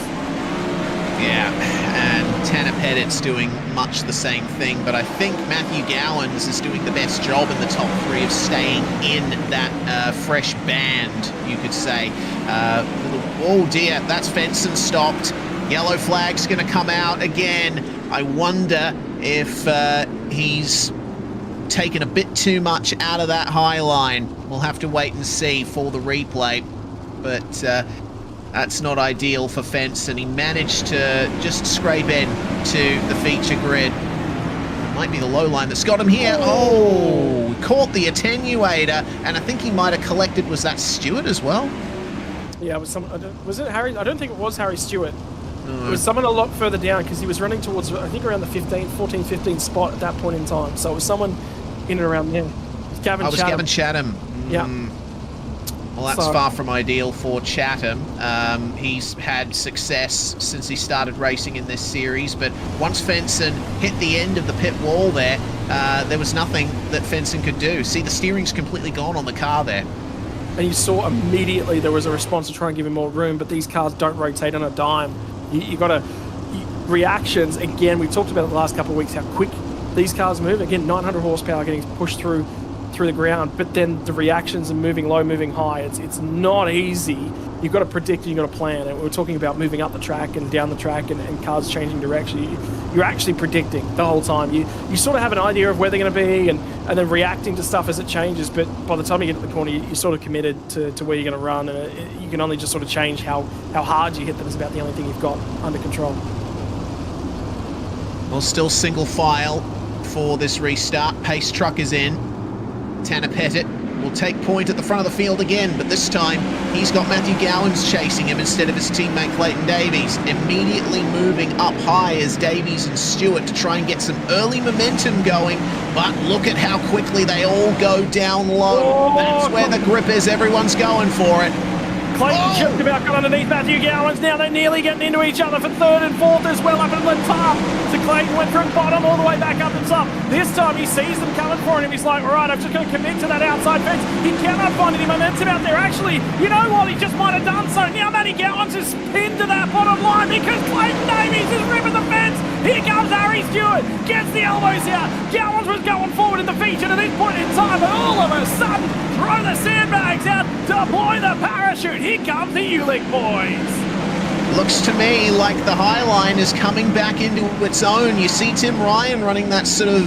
Yeah, and Tanner Pettit's doing much the same thing, but I think Matthew Gowans is doing the best job in the top three of staying in that fresh band, you could say. Oh dear, that's Fenson stopped. Yellow flag's going to come out again. I wonder if he's taken a bit too much out of that high line. We'll have to wait and see for the replay, but that's not ideal for Fenson. He managed to just scrape in to the feature grid. Might be the low line that's got him here. Oh, caught the attenuator, and I think he might have collected, was that Stewart as well? Yeah, was it Harry? I don't think it was Harry Stewart. No. It was someone a lot further down because he was running towards, I think, around the 14, 15 spot at that point in time. So it was someone in and around there. Gavin Chatham. Gavin Chatham. Yeah. Well, that's far from ideal for Chatham. He's had success since he started racing in this series, but once Fenson hit the end of the pit wall there was nothing that Fenson could do. See, the steering's completely gone on the car there. And you saw immediately there was a response to try and give him more room, but these cars don't rotate on a dime. You got to reactions. Again, we talked about it the last couple of weeks, how quick these cars move. Again, 900 horsepower getting pushed through the ground, but then the reactions and moving low, moving high. It's not easy. You've got to predict and you've got to plan. And we're talking about moving up the track and down the track and cars changing direction. You're actually predicting the whole time. You sort of have an idea of where they're going to be and then reacting to stuff as it changes. But by the time you get to the corner, you're sort of committed to where you're going to run, and you can only just sort of change how hard you hit them is about the only thing you've got under control. Well, still single file for this restart. Pace truck is in. Tanner Pettit will take point at the front of the field again, but this time he's got Matthew Gowans chasing him instead of his teammate Clayton Davies. Immediately moving up high as Davies and Stewart to try and get some early momentum going, but look at how quickly they all go down low. That's where the grip is. Everyone's going for it. Clayton just about got underneath Matthew Gowans. Now they're nearly getting into each other for third and fourth as well up in the top. So Clayton went from bottom all the way back up the top. This time he sees them coming for him. He's like, all right, I'm just going to commit to that outside fence. He cannot find any momentum out there. Actually, you know what? He just might have done so. Now Matty Gowans is pinned to that bottom line because Clayton Davies is ripping the fence. Here comes Harry Stewart. Gets the elbows out. Gowans was going forward in the feature to this point in time, but all of a sudden, throw the sandbags out, deploy the parachute. Here comes the Ulick boys. Looks to me like the high line is coming back into its own. You see Tim Ryan running that sort of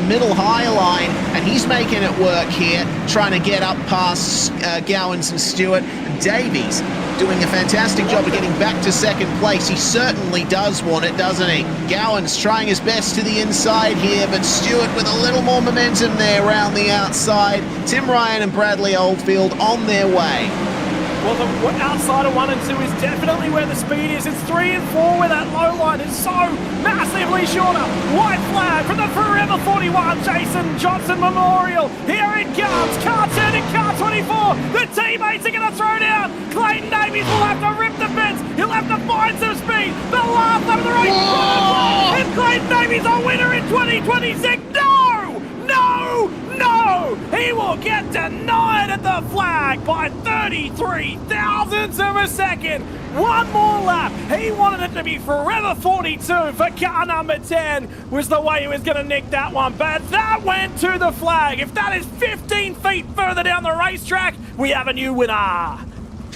middle high line, and he's making it work here, trying to get up past Gowans and Stewart. And Davies doing a fantastic job of getting back to second place. He certainly does want it, doesn't he? Gowans trying his best to the inside here, but Stewart with a little more momentum there around the outside. Tim Ryan and Bradley Oldfield on their way. Well, the outside of 1 and 2 is definitely where the speed is. It's 3 and 4 where that low line is so massively shorter. White flag from the Forever 41 Jason Johnson Memorial. Here it comes. Car turning car 24. The teammates are going to throw down. Clayton Davies will have to rip the fence. He'll have to find some speed. The last of the race. And Clayton Davies a winner in 2026. No! He will get denied at the flag by 33 thousandths of a second. One more lap. He wanted it to be Forever 42 for car number 10 was the way he was going to nick that one. But that went to the flag. If that is 15 feet further down the racetrack, we have a new winner.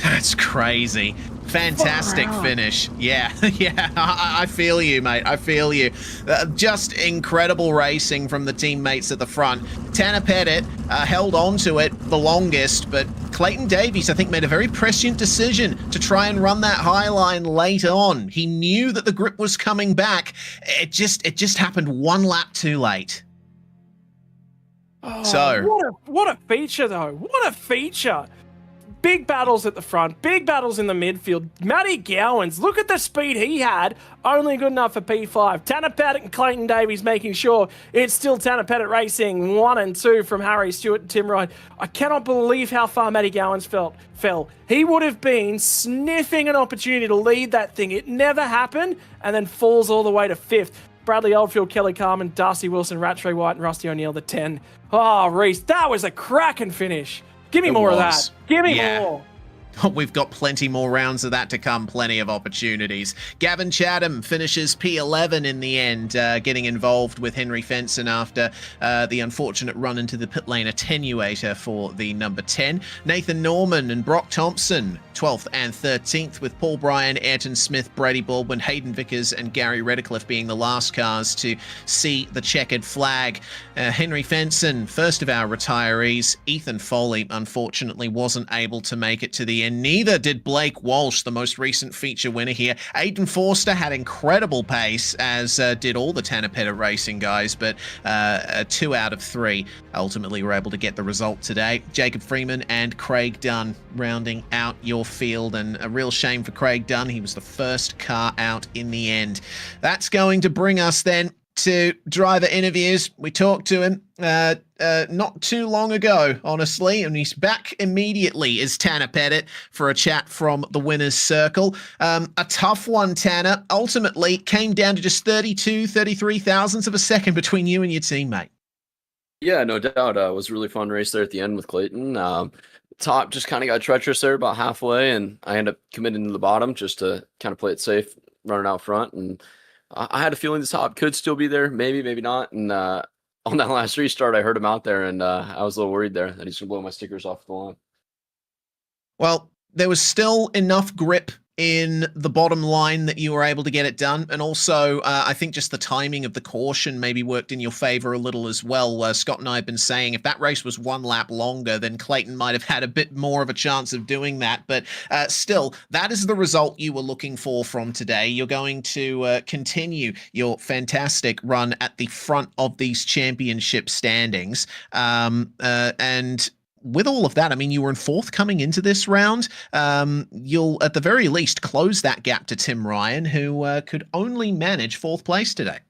That's crazy. Fantastic finish. Yeah, yeah, I feel you, mate. I feel you. Just incredible racing from the teammates at the front. Tanner Pettit held on to it the longest, but Clayton Davies, I think, made a very prescient decision to try and run that high line late on. He knew that the grip was coming back. It just happened one lap too late. Oh, what a feature, though. What a feature. big battles at the front, big battles in the midfield. Matty Gowans, look at the speed he had, only good enough for P5. Tanner Pettit and Clayton Davies making sure it's still Tanner Pettit racing 1 and 2 from Harry Stewart and Tim Ryan. I cannot believe how far Matty Gowans fell. He would have been sniffing an opportunity to lead that thing. It never happened, and then falls all the way to 5th. Bradley Oldfield, Kelly Carmen, Darcy Wilson, Rattray White, and Rusty O'Neill, the 10. Oh, Reese, that was a cracking finish. Give me more of that. Give me more. We've got plenty more rounds of that to come, plenty of opportunities. Gavin Chatham finishes P11 in the end, getting involved with Henry Fenson after the unfortunate run into the pit lane attenuator for the number 10. Nathan Norman and Brock Thompson, 12th and 13th, with Paul Bryan, Ayrton Smith, Brady Baldwin, Hayden Vickers, and Gary Redcliffe being the last cars to see the checkered flag. Henry Fenson, first of our retirees. Ethan Foley, unfortunately, wasn't able to make it to the end. Neither did Blake Walsh, the most recent feature winner here. Aidan Forster had incredible pace, as did all the Tanner Pettit Racing guys, but 2 out of 3 ultimately were able to get the result today. Jacob Freeman and Craig Dunn rounding out your field, and a real shame for Craig Dunn. He was the first car out in the end. That's going to bring us then to driver interviews. We talked to him not too long ago, honestly, and he's back immediately as Tanner Pettit for a chat from the winner's circle. A tough one, Tanner. Ultimately came down to just 33 thousandths of a second between you and your teammate. Yeah, no doubt. It was a really fun race there at the end with Clayton. Top just kind of got treacherous there about halfway, and I ended up committing to the bottom just to kind of play it safe, running out front. And I had a feeling the top could still be there, maybe not. And on that last restart, I heard him out there, and I was a little worried there that he's going to blow my stickers off the line. Well, there was still enough grip in the bottom line that you were able to get it done. And also, I think just the timing of the caution maybe worked in your favor a little as well. Scott and I have been saying if that race was 1 lap longer, then Clayton might have had a bit more of a chance of doing that. But still, that is the result you were looking for from today. You're going to continue your fantastic run at the front of these championship standings. And with all of that, I mean, you were in 4th coming into this round. You'll, at the very least, close that gap to Tim Ryan, who could only manage 4th place today.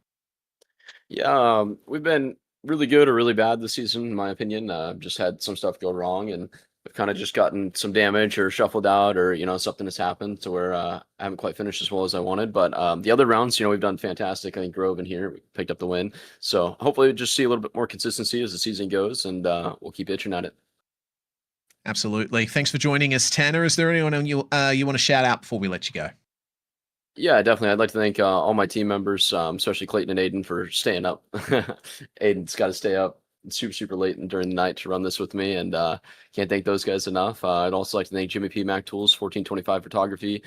Yeah, we've been really good or really bad this season, in my opinion. Just had some stuff go wrong, and we've kind of just gotten some damage or shuffled out, or, something has happened to where I haven't quite finished as well as I wanted. But the other rounds, we've done fantastic. I think Grove in here, we picked up the win. So hopefully we'll just see a little bit more consistency as the season goes, and we'll keep itching at it. Absolutely. Thanks for joining us, Tanner. Is there anyone you want to shout out before we let you go? Yeah, definitely. I'd like to thank all my team members, especially Clayton and Aiden, for staying up. Aiden's got to stay up super late and during the night to run this with me, and can't thank those guys enough. I'd also like to thank Jimmy P. Mac Tools, 1425 Photography,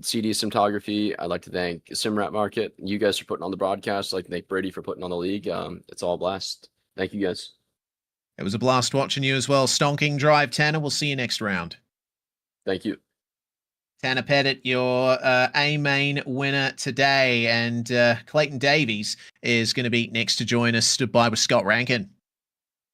CD Simtography. I'd like to thank Simrat Market. You guys for putting on the broadcast. I'd like to thank Brady for putting on the league. It's all a blast. Thank you, guys. It was a blast watching you as well. Stonking drive, Tanner. We'll see you next round. Thank you. Tanner Pettit, your A-main winner today, and Clayton Davies is going to be next to join us, stood by with Scott Rankin.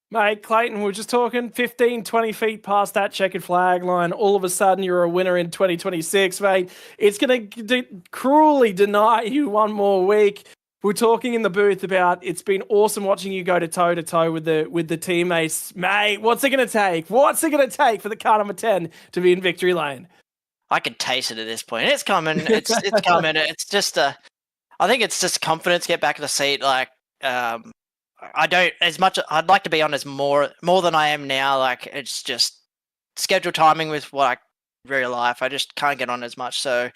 Mate, Clayton, we're just talking 15, 20 feet past that checkered flag line. All of a sudden, you're a winner in 2026, mate. It's going to cruelly deny you one more week. We're talking in the booth about it's been awesome watching you go to toe with the teammates. Mate, what's it going to take? What's it going to take for the car number 10 to be in victory lane? I can taste it at this point. It's coming. It's coming. It's just I think it's just confidence. Get back in the seat. Like I don't as much. I'd like to be on as more than I am now. Like it's just schedule timing with what I real life. I just can't get on as much. So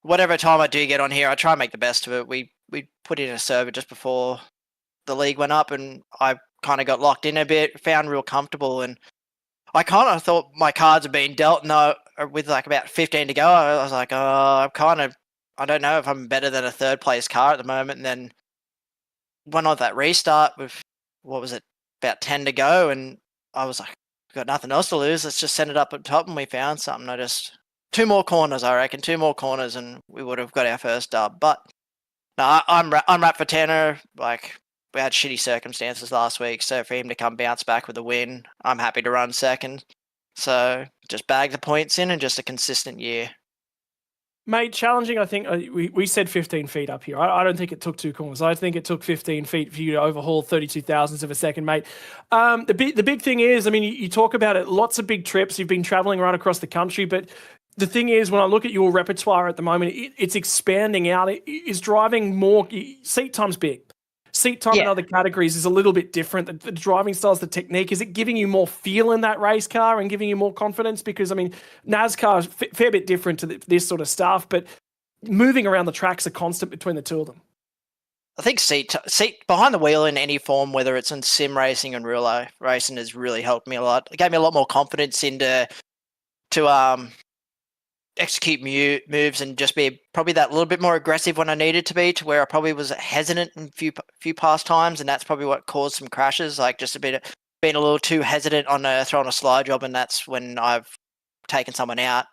whatever time I do get on here, I try and make the best of it. We put in a server just before the league went up, and I kind of got locked in a bit, found real comfortable, and I kind of thought my cards had been dealt. No, with like about 15 to go, I was like, I don't know if I'm better than a 3rd place car at the moment. And then went on that restart with, what was it, about 10 to go, and I was like, got nothing else to lose. Let's just send it up at top, and we found something. I just 2 more corners, I reckon, 2 more corners, and we would have got our first dub. But no, I'm wrapped for Tanner. Like, we had shitty circumstances last week, so for him to come bounce back with a win, I'm happy to run second. So just bag the points in and just a consistent year. Mate, challenging, I think we said 15 feet up here. I don't think it took 2 corners. I think it took 15 feet for you to overhaul 32 thousandths of a second, mate. The big thing is, I mean, you talk about it, lots of big trips. You've been traveling right across the country, but the thing is, when I look at your repertoire at the moment, it's expanding out. It is driving more. Seat time's big. Seat time in other categories is a little bit different. The driving styles, the technique, is it giving you more feel in that race car and giving you more confidence? Because, I mean, NASCAR is a fair bit different to this sort of stuff, but moving around the track's a constant between the two of them. I think seat behind the wheel in any form, whether it's in sim racing and real life racing, has really helped me a lot. It gave me a lot more confidence to execute moves and just be probably that little bit more aggressive when I needed to be, to where I probably was hesitant in few past times, and that's probably what caused some crashes, like just being a little too hesitant on throwing a slide job, and that's when I've taken someone out.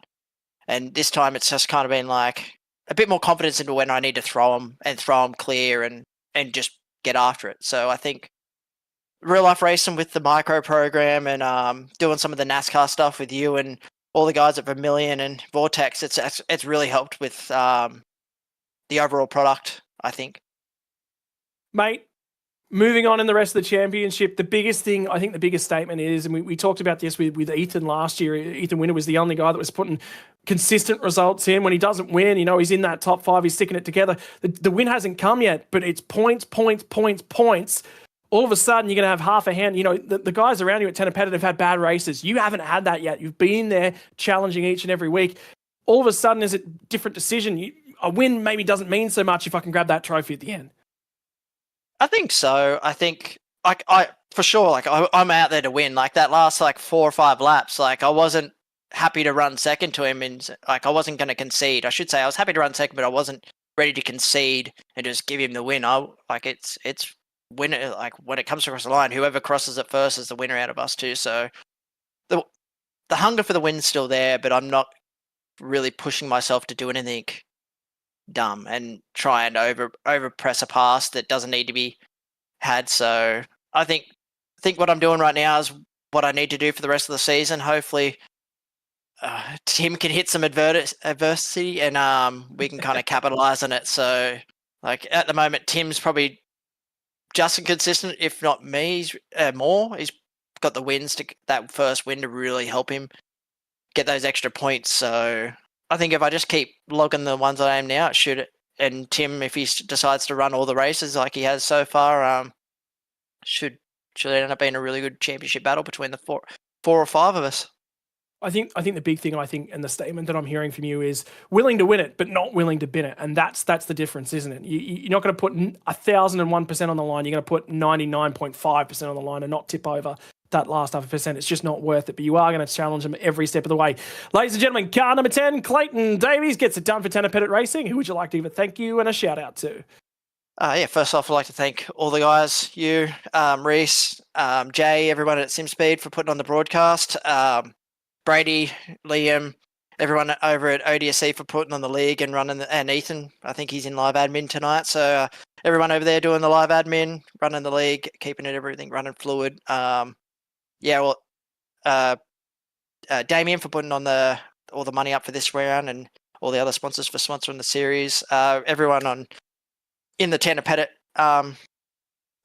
And this time it's just kind of been like a bit more confidence into when I need to throw them clear and just get after it. So I think real life racing with the micro program and doing some of the NASCAR stuff with you and all the guys at Vermilion and Vortex, it's really helped with the overall product, I think. Mate, moving on in the rest of the championship, the biggest thing, I think the biggest statement is, and we talked about this with Ethan last year, Ethan Winter was the only guy that was putting consistent results in. When he doesn't win, he's in that top 5, he's sticking it together. The win hasn't come yet, but it's points. All of a sudden, you're going to have half a hand. The guys around you at Tenepet have had bad races. You haven't had that yet. You've been there challenging each and every week. All of a sudden, is it a different decision? A win maybe doesn't mean so much if I can grab that trophy at the end. I think so. I think, for sure, I'm out there to win. Like that last 4 or 5 laps, I wasn't happy to run second to him, and I wasn't going to concede. I should say I was happy to run second, but I wasn't ready to concede and just give him the win. It's winner, when it comes across the line, whoever crosses it first is the winner out of us two. So the hunger for the win's still there, but I'm not really pushing myself to do anything dumb and try and over press a pass that doesn't need to be had. So I think what I'm doing right now is what I need to do for the rest of the season. Hopefully Tim can hit some adversity and we can kind of capitalize on it. So at the moment, Tim's probably just as consistent, if not me, he's more. He's got the wins, that first win to really help him get those extra points. So I think if I just keep logging the ones I am now, it should. And Tim, if he decides to run all the races like he has so far, should end up being a really good championship battle between the four or five of us. I think the big thing, and the statement that I'm hearing from you is willing to win it, but not willing to bin it. And that's the difference, isn't it? You're not going to put 1,001% on the line. You're going to put 99.5% on the line and not tip over that last half a percent. It's just not worth it, but you are going to challenge them every step of the way. Ladies and gentlemen, car number 10, Clayton Davies gets it done for Tenepet Racing. Who would you like to give a thank you and a shout out to? First off, I'd like to thank all the guys, you, Reese, Jay, everyone at SimSpeed for putting on the broadcast. Brady, Liam, everyone over at ODSC for putting on the league and running, and Ethan, I think he's in live admin tonight. So everyone over there doing the live admin, running the league, keeping everything running fluid. Damien for putting on all the money up for this round, and all the other sponsors for sponsoring the series. Everyone in the Tenepet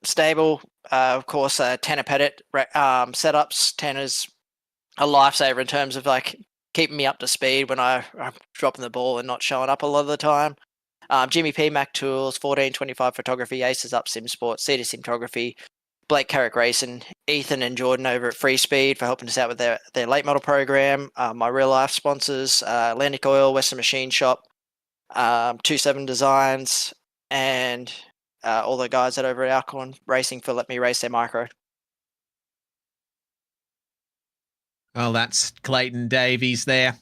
stable, of course, Tenepet setups. Tanner's a lifesaver in terms of keeping me up to speed when I'm dropping the ball and not showing up a lot of the time. Jimmy P, Mac Tools, 1425 Photography, Aces Up Sim Sports, Cedar Simtography, Blake Carrick Racing, Ethan and Jordan over at Free Speed for helping us out with their late model program. My real life sponsors, Atlantic Oil, Western Machine Shop, 27 Designs, and all the guys that over at Alcorn Racing for letting me race their micro. Well, that's Clayton Davies there,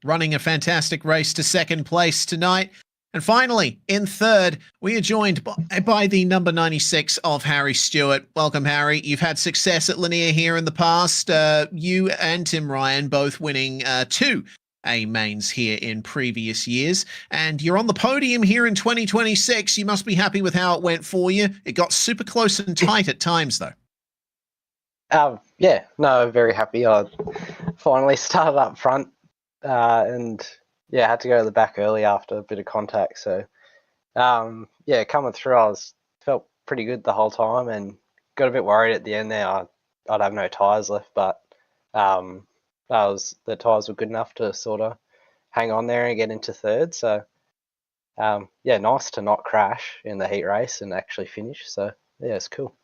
running a fantastic race to second place tonight. And finally, in third, we are joined by the number 96 of Harry Stewart. Welcome, Harry. You've had success at Lanier here in the past. You and Tim Ryan both winning 2 A mains here in previous years. And you're on the podium here in 2026. You must be happy with how it went for you. It got super close and tight at times, though. Yeah, no, very happy. finally started up front, and yeah, had to go to the back early after a bit of contact. So yeah, coming through, felt pretty good the whole time, and got a bit worried at the end there. I'd have no tyres left, but the tyres were good enough to sort of hang on there and get into third. So yeah, nice to not crash in the heat race and actually finish. So yeah, it's cool.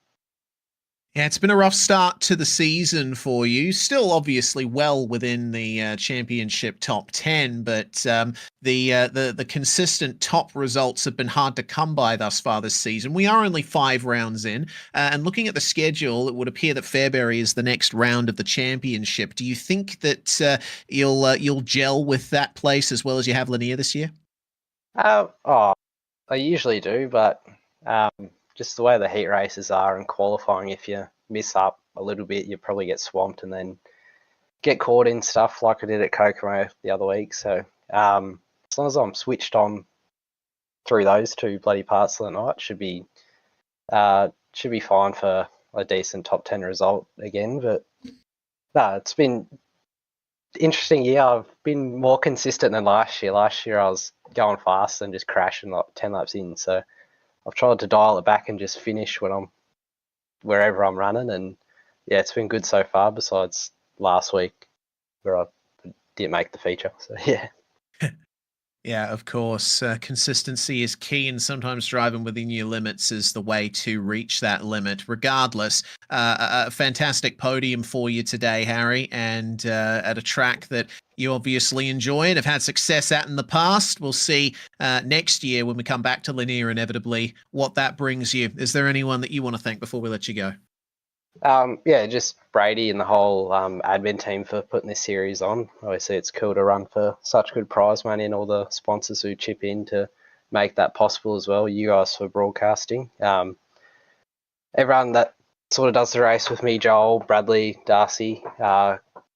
Yeah, it's been a rough start to the season for you. Still, obviously, well within the championship top 10, but the consistent top results have been hard to come by thus far this season. We are only 5 rounds in, and looking at the schedule, it would appear that Fairbury is the next round of the championship. Do you think that you'll gel with that place as well as you have Lanier this year? I usually do, but just the way the heat races are and qualifying, if you miss up a little bit, you probably get swamped and then get caught in stuff like I did at Kokomo the other week. So as long as I'm switched on through those 2 bloody parts of the night, should be fine for a decent top 10 result again. But no, it's been interesting year. I've been more consistent than last year. Last year I was going fast and just crashing like 10 laps in. So I've tried to dial it back and just finish when I'm wherever I'm running, and yeah, it's been good so far. Besides last week where I didn't make the feature, so yeah. Yeah, of course. Consistency is key, and sometimes driving within your limits is the way to reach that limit. Regardless, a fantastic podium for you today, Harry, and at a track that you obviously enjoy and have had success at in the past. We'll see next year when we come back to Lanier, inevitably, what that brings you. Is there anyone that you want to thank before we let you go? Yeah, just Brady and the whole admin team for putting this series on. Obviously, it's cool to run for such good prize money, and all the sponsors who chip in to make that possible as well. You guys for broadcasting. Everyone that sort of does the race with me, Joel, Bradley, Darcy,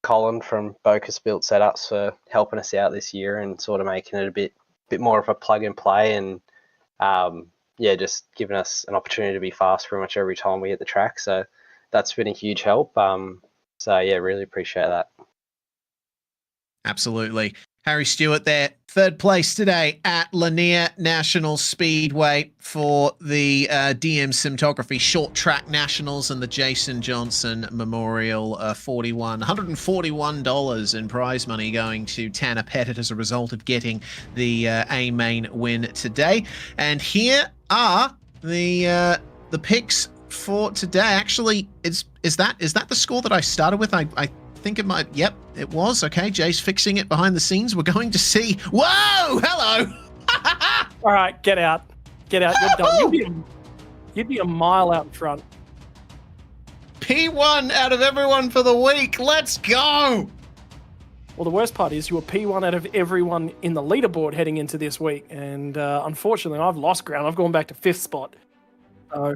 Colin from Bocus Built Setups for helping us out this year and sort of making it a bit more of a plug and play, and yeah, just giving us an opportunity to be fast pretty much every time we hit the track. So that's been a huge help. So yeah, really appreciate that. Absolutely. Harry Stewart there, 3rd place today at Lanier National Speedway for the DM Simtography Short Track Nationals and the Jason Johnson Memorial. $141 in prize money going to Tanner Pettit as a result of getting the A main win today. And here are the picks for today. Actually, is that the score that I started with? I think it might. Yep, it was. Okay, Jay's fixing it behind the scenes. We're going to see. Whoa! Hello. All right, get out. You're done. You'd be a mile out in front. P1 out of everyone for the week. Let's go. Well, the worst part is you were P1 out of everyone in the leaderboard heading into this week, and unfortunately, I've lost ground. I've gone back to 5th spot. So,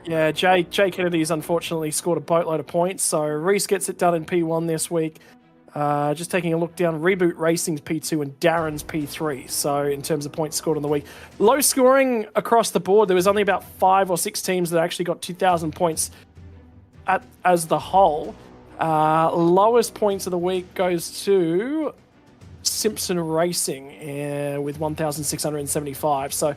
yeah, Jay Kennedy's unfortunately scored a boatload of points, so Reese gets it done in P1 this week. Just taking a look down, Reboot Racing's P2 and Darren's P3. So in terms of points scored on the week, low scoring across the board. There was only about 5 or 6 teams that actually got 2,000 points as the whole. Lowest points of the week goes to Simpson Racing with 1,675. So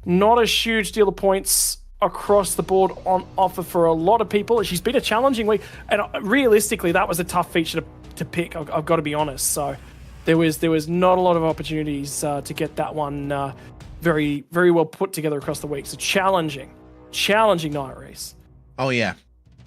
not a huge deal of points across the board on offer for a lot of people. She's been a challenging week, and realistically, that was a tough feature to pick. I've got to be honest. So there was not a lot of opportunities to get that one very, very well put together across the week. So challenging night race. Oh yeah.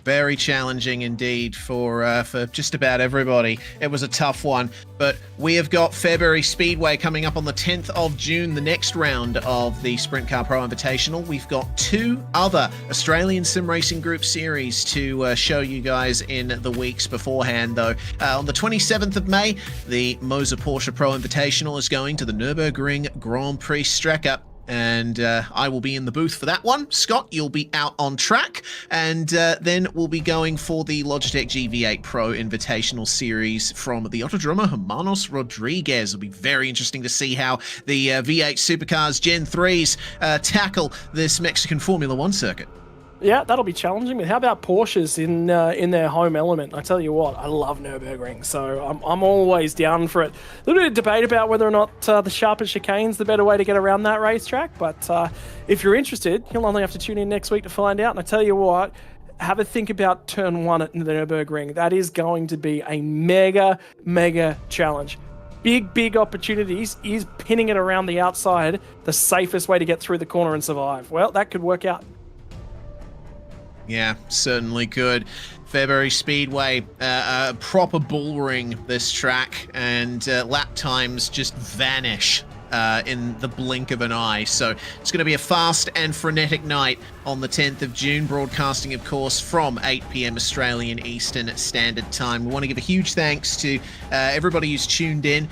Very challenging indeed for just about everybody. It was a tough one, but we have got Fairbury Speedway coming up on the 10th of June, the next round of the Sprintcar Pro Invitational. We've got 2 other Australian Sim Racing Group series to show you guys in the weeks beforehand, though. On the 27th of May, the Moser Porsche Pro Invitational is going to the Nürburgring Grand Prix Strecke. And I will be in the booth for that one. Scott, you'll be out on track. And then we'll be going for the Logitech GV8 Pro Invitational Series from the Autodromo Hermanos Rodriguez. It'll be very interesting to see how the V8 Supercars Gen 3s tackle this Mexican Formula 1 circuit. Yeah, that'll be challenging. But how about Porsches in their home element? I tell you what, I love Nürburgring, so I'm always down for it. A little bit of debate about whether or not the sharper chicane's the better way to get around that racetrack, but if you're interested, you'll only have to tune in next week to find out. And I tell you what, have a think about turn 1 at the Nürburgring. That is going to be a mega challenge. Big opportunities. Is pinning it around the outside the safest way to get through the corner and survive? Well, that could work out. Yeah, certainly could. Fairbury Speedway, a proper bull ring, this track, and lap times just vanish in the blink of an eye. So it's going to be a fast and frenetic night on the 10th of June, broadcasting, of course, from 8 p.m. Australian Eastern Standard Time. We want to give a huge thanks to everybody who's tuned in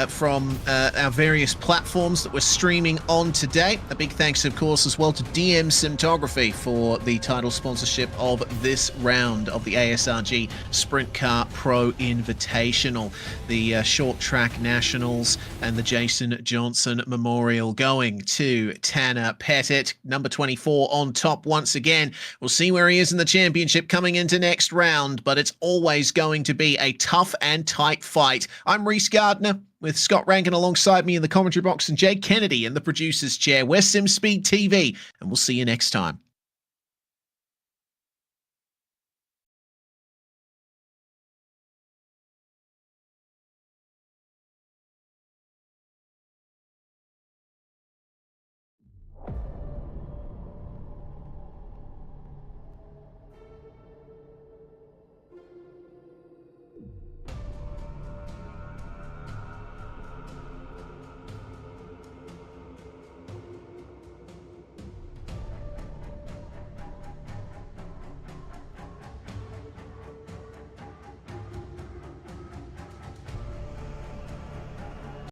from our various platforms that we're streaming on today. A big thanks, of course, as well to DM Simtography for the title sponsorship of this round of the ASRG Sprintcar Pro Invitational, the short track nationals, and the Jason Johnson Memorial going to Tanner Pettit, number 24 on top once again. We'll see where he is in the championship coming into next round, but it's always going to be a tough and tight fight. I'm Reese Gardner with Scott Rankin alongside me in the commentary box and Jake Kennedy in the producer's chair. We're SimSpeed TV, and we'll see you next time.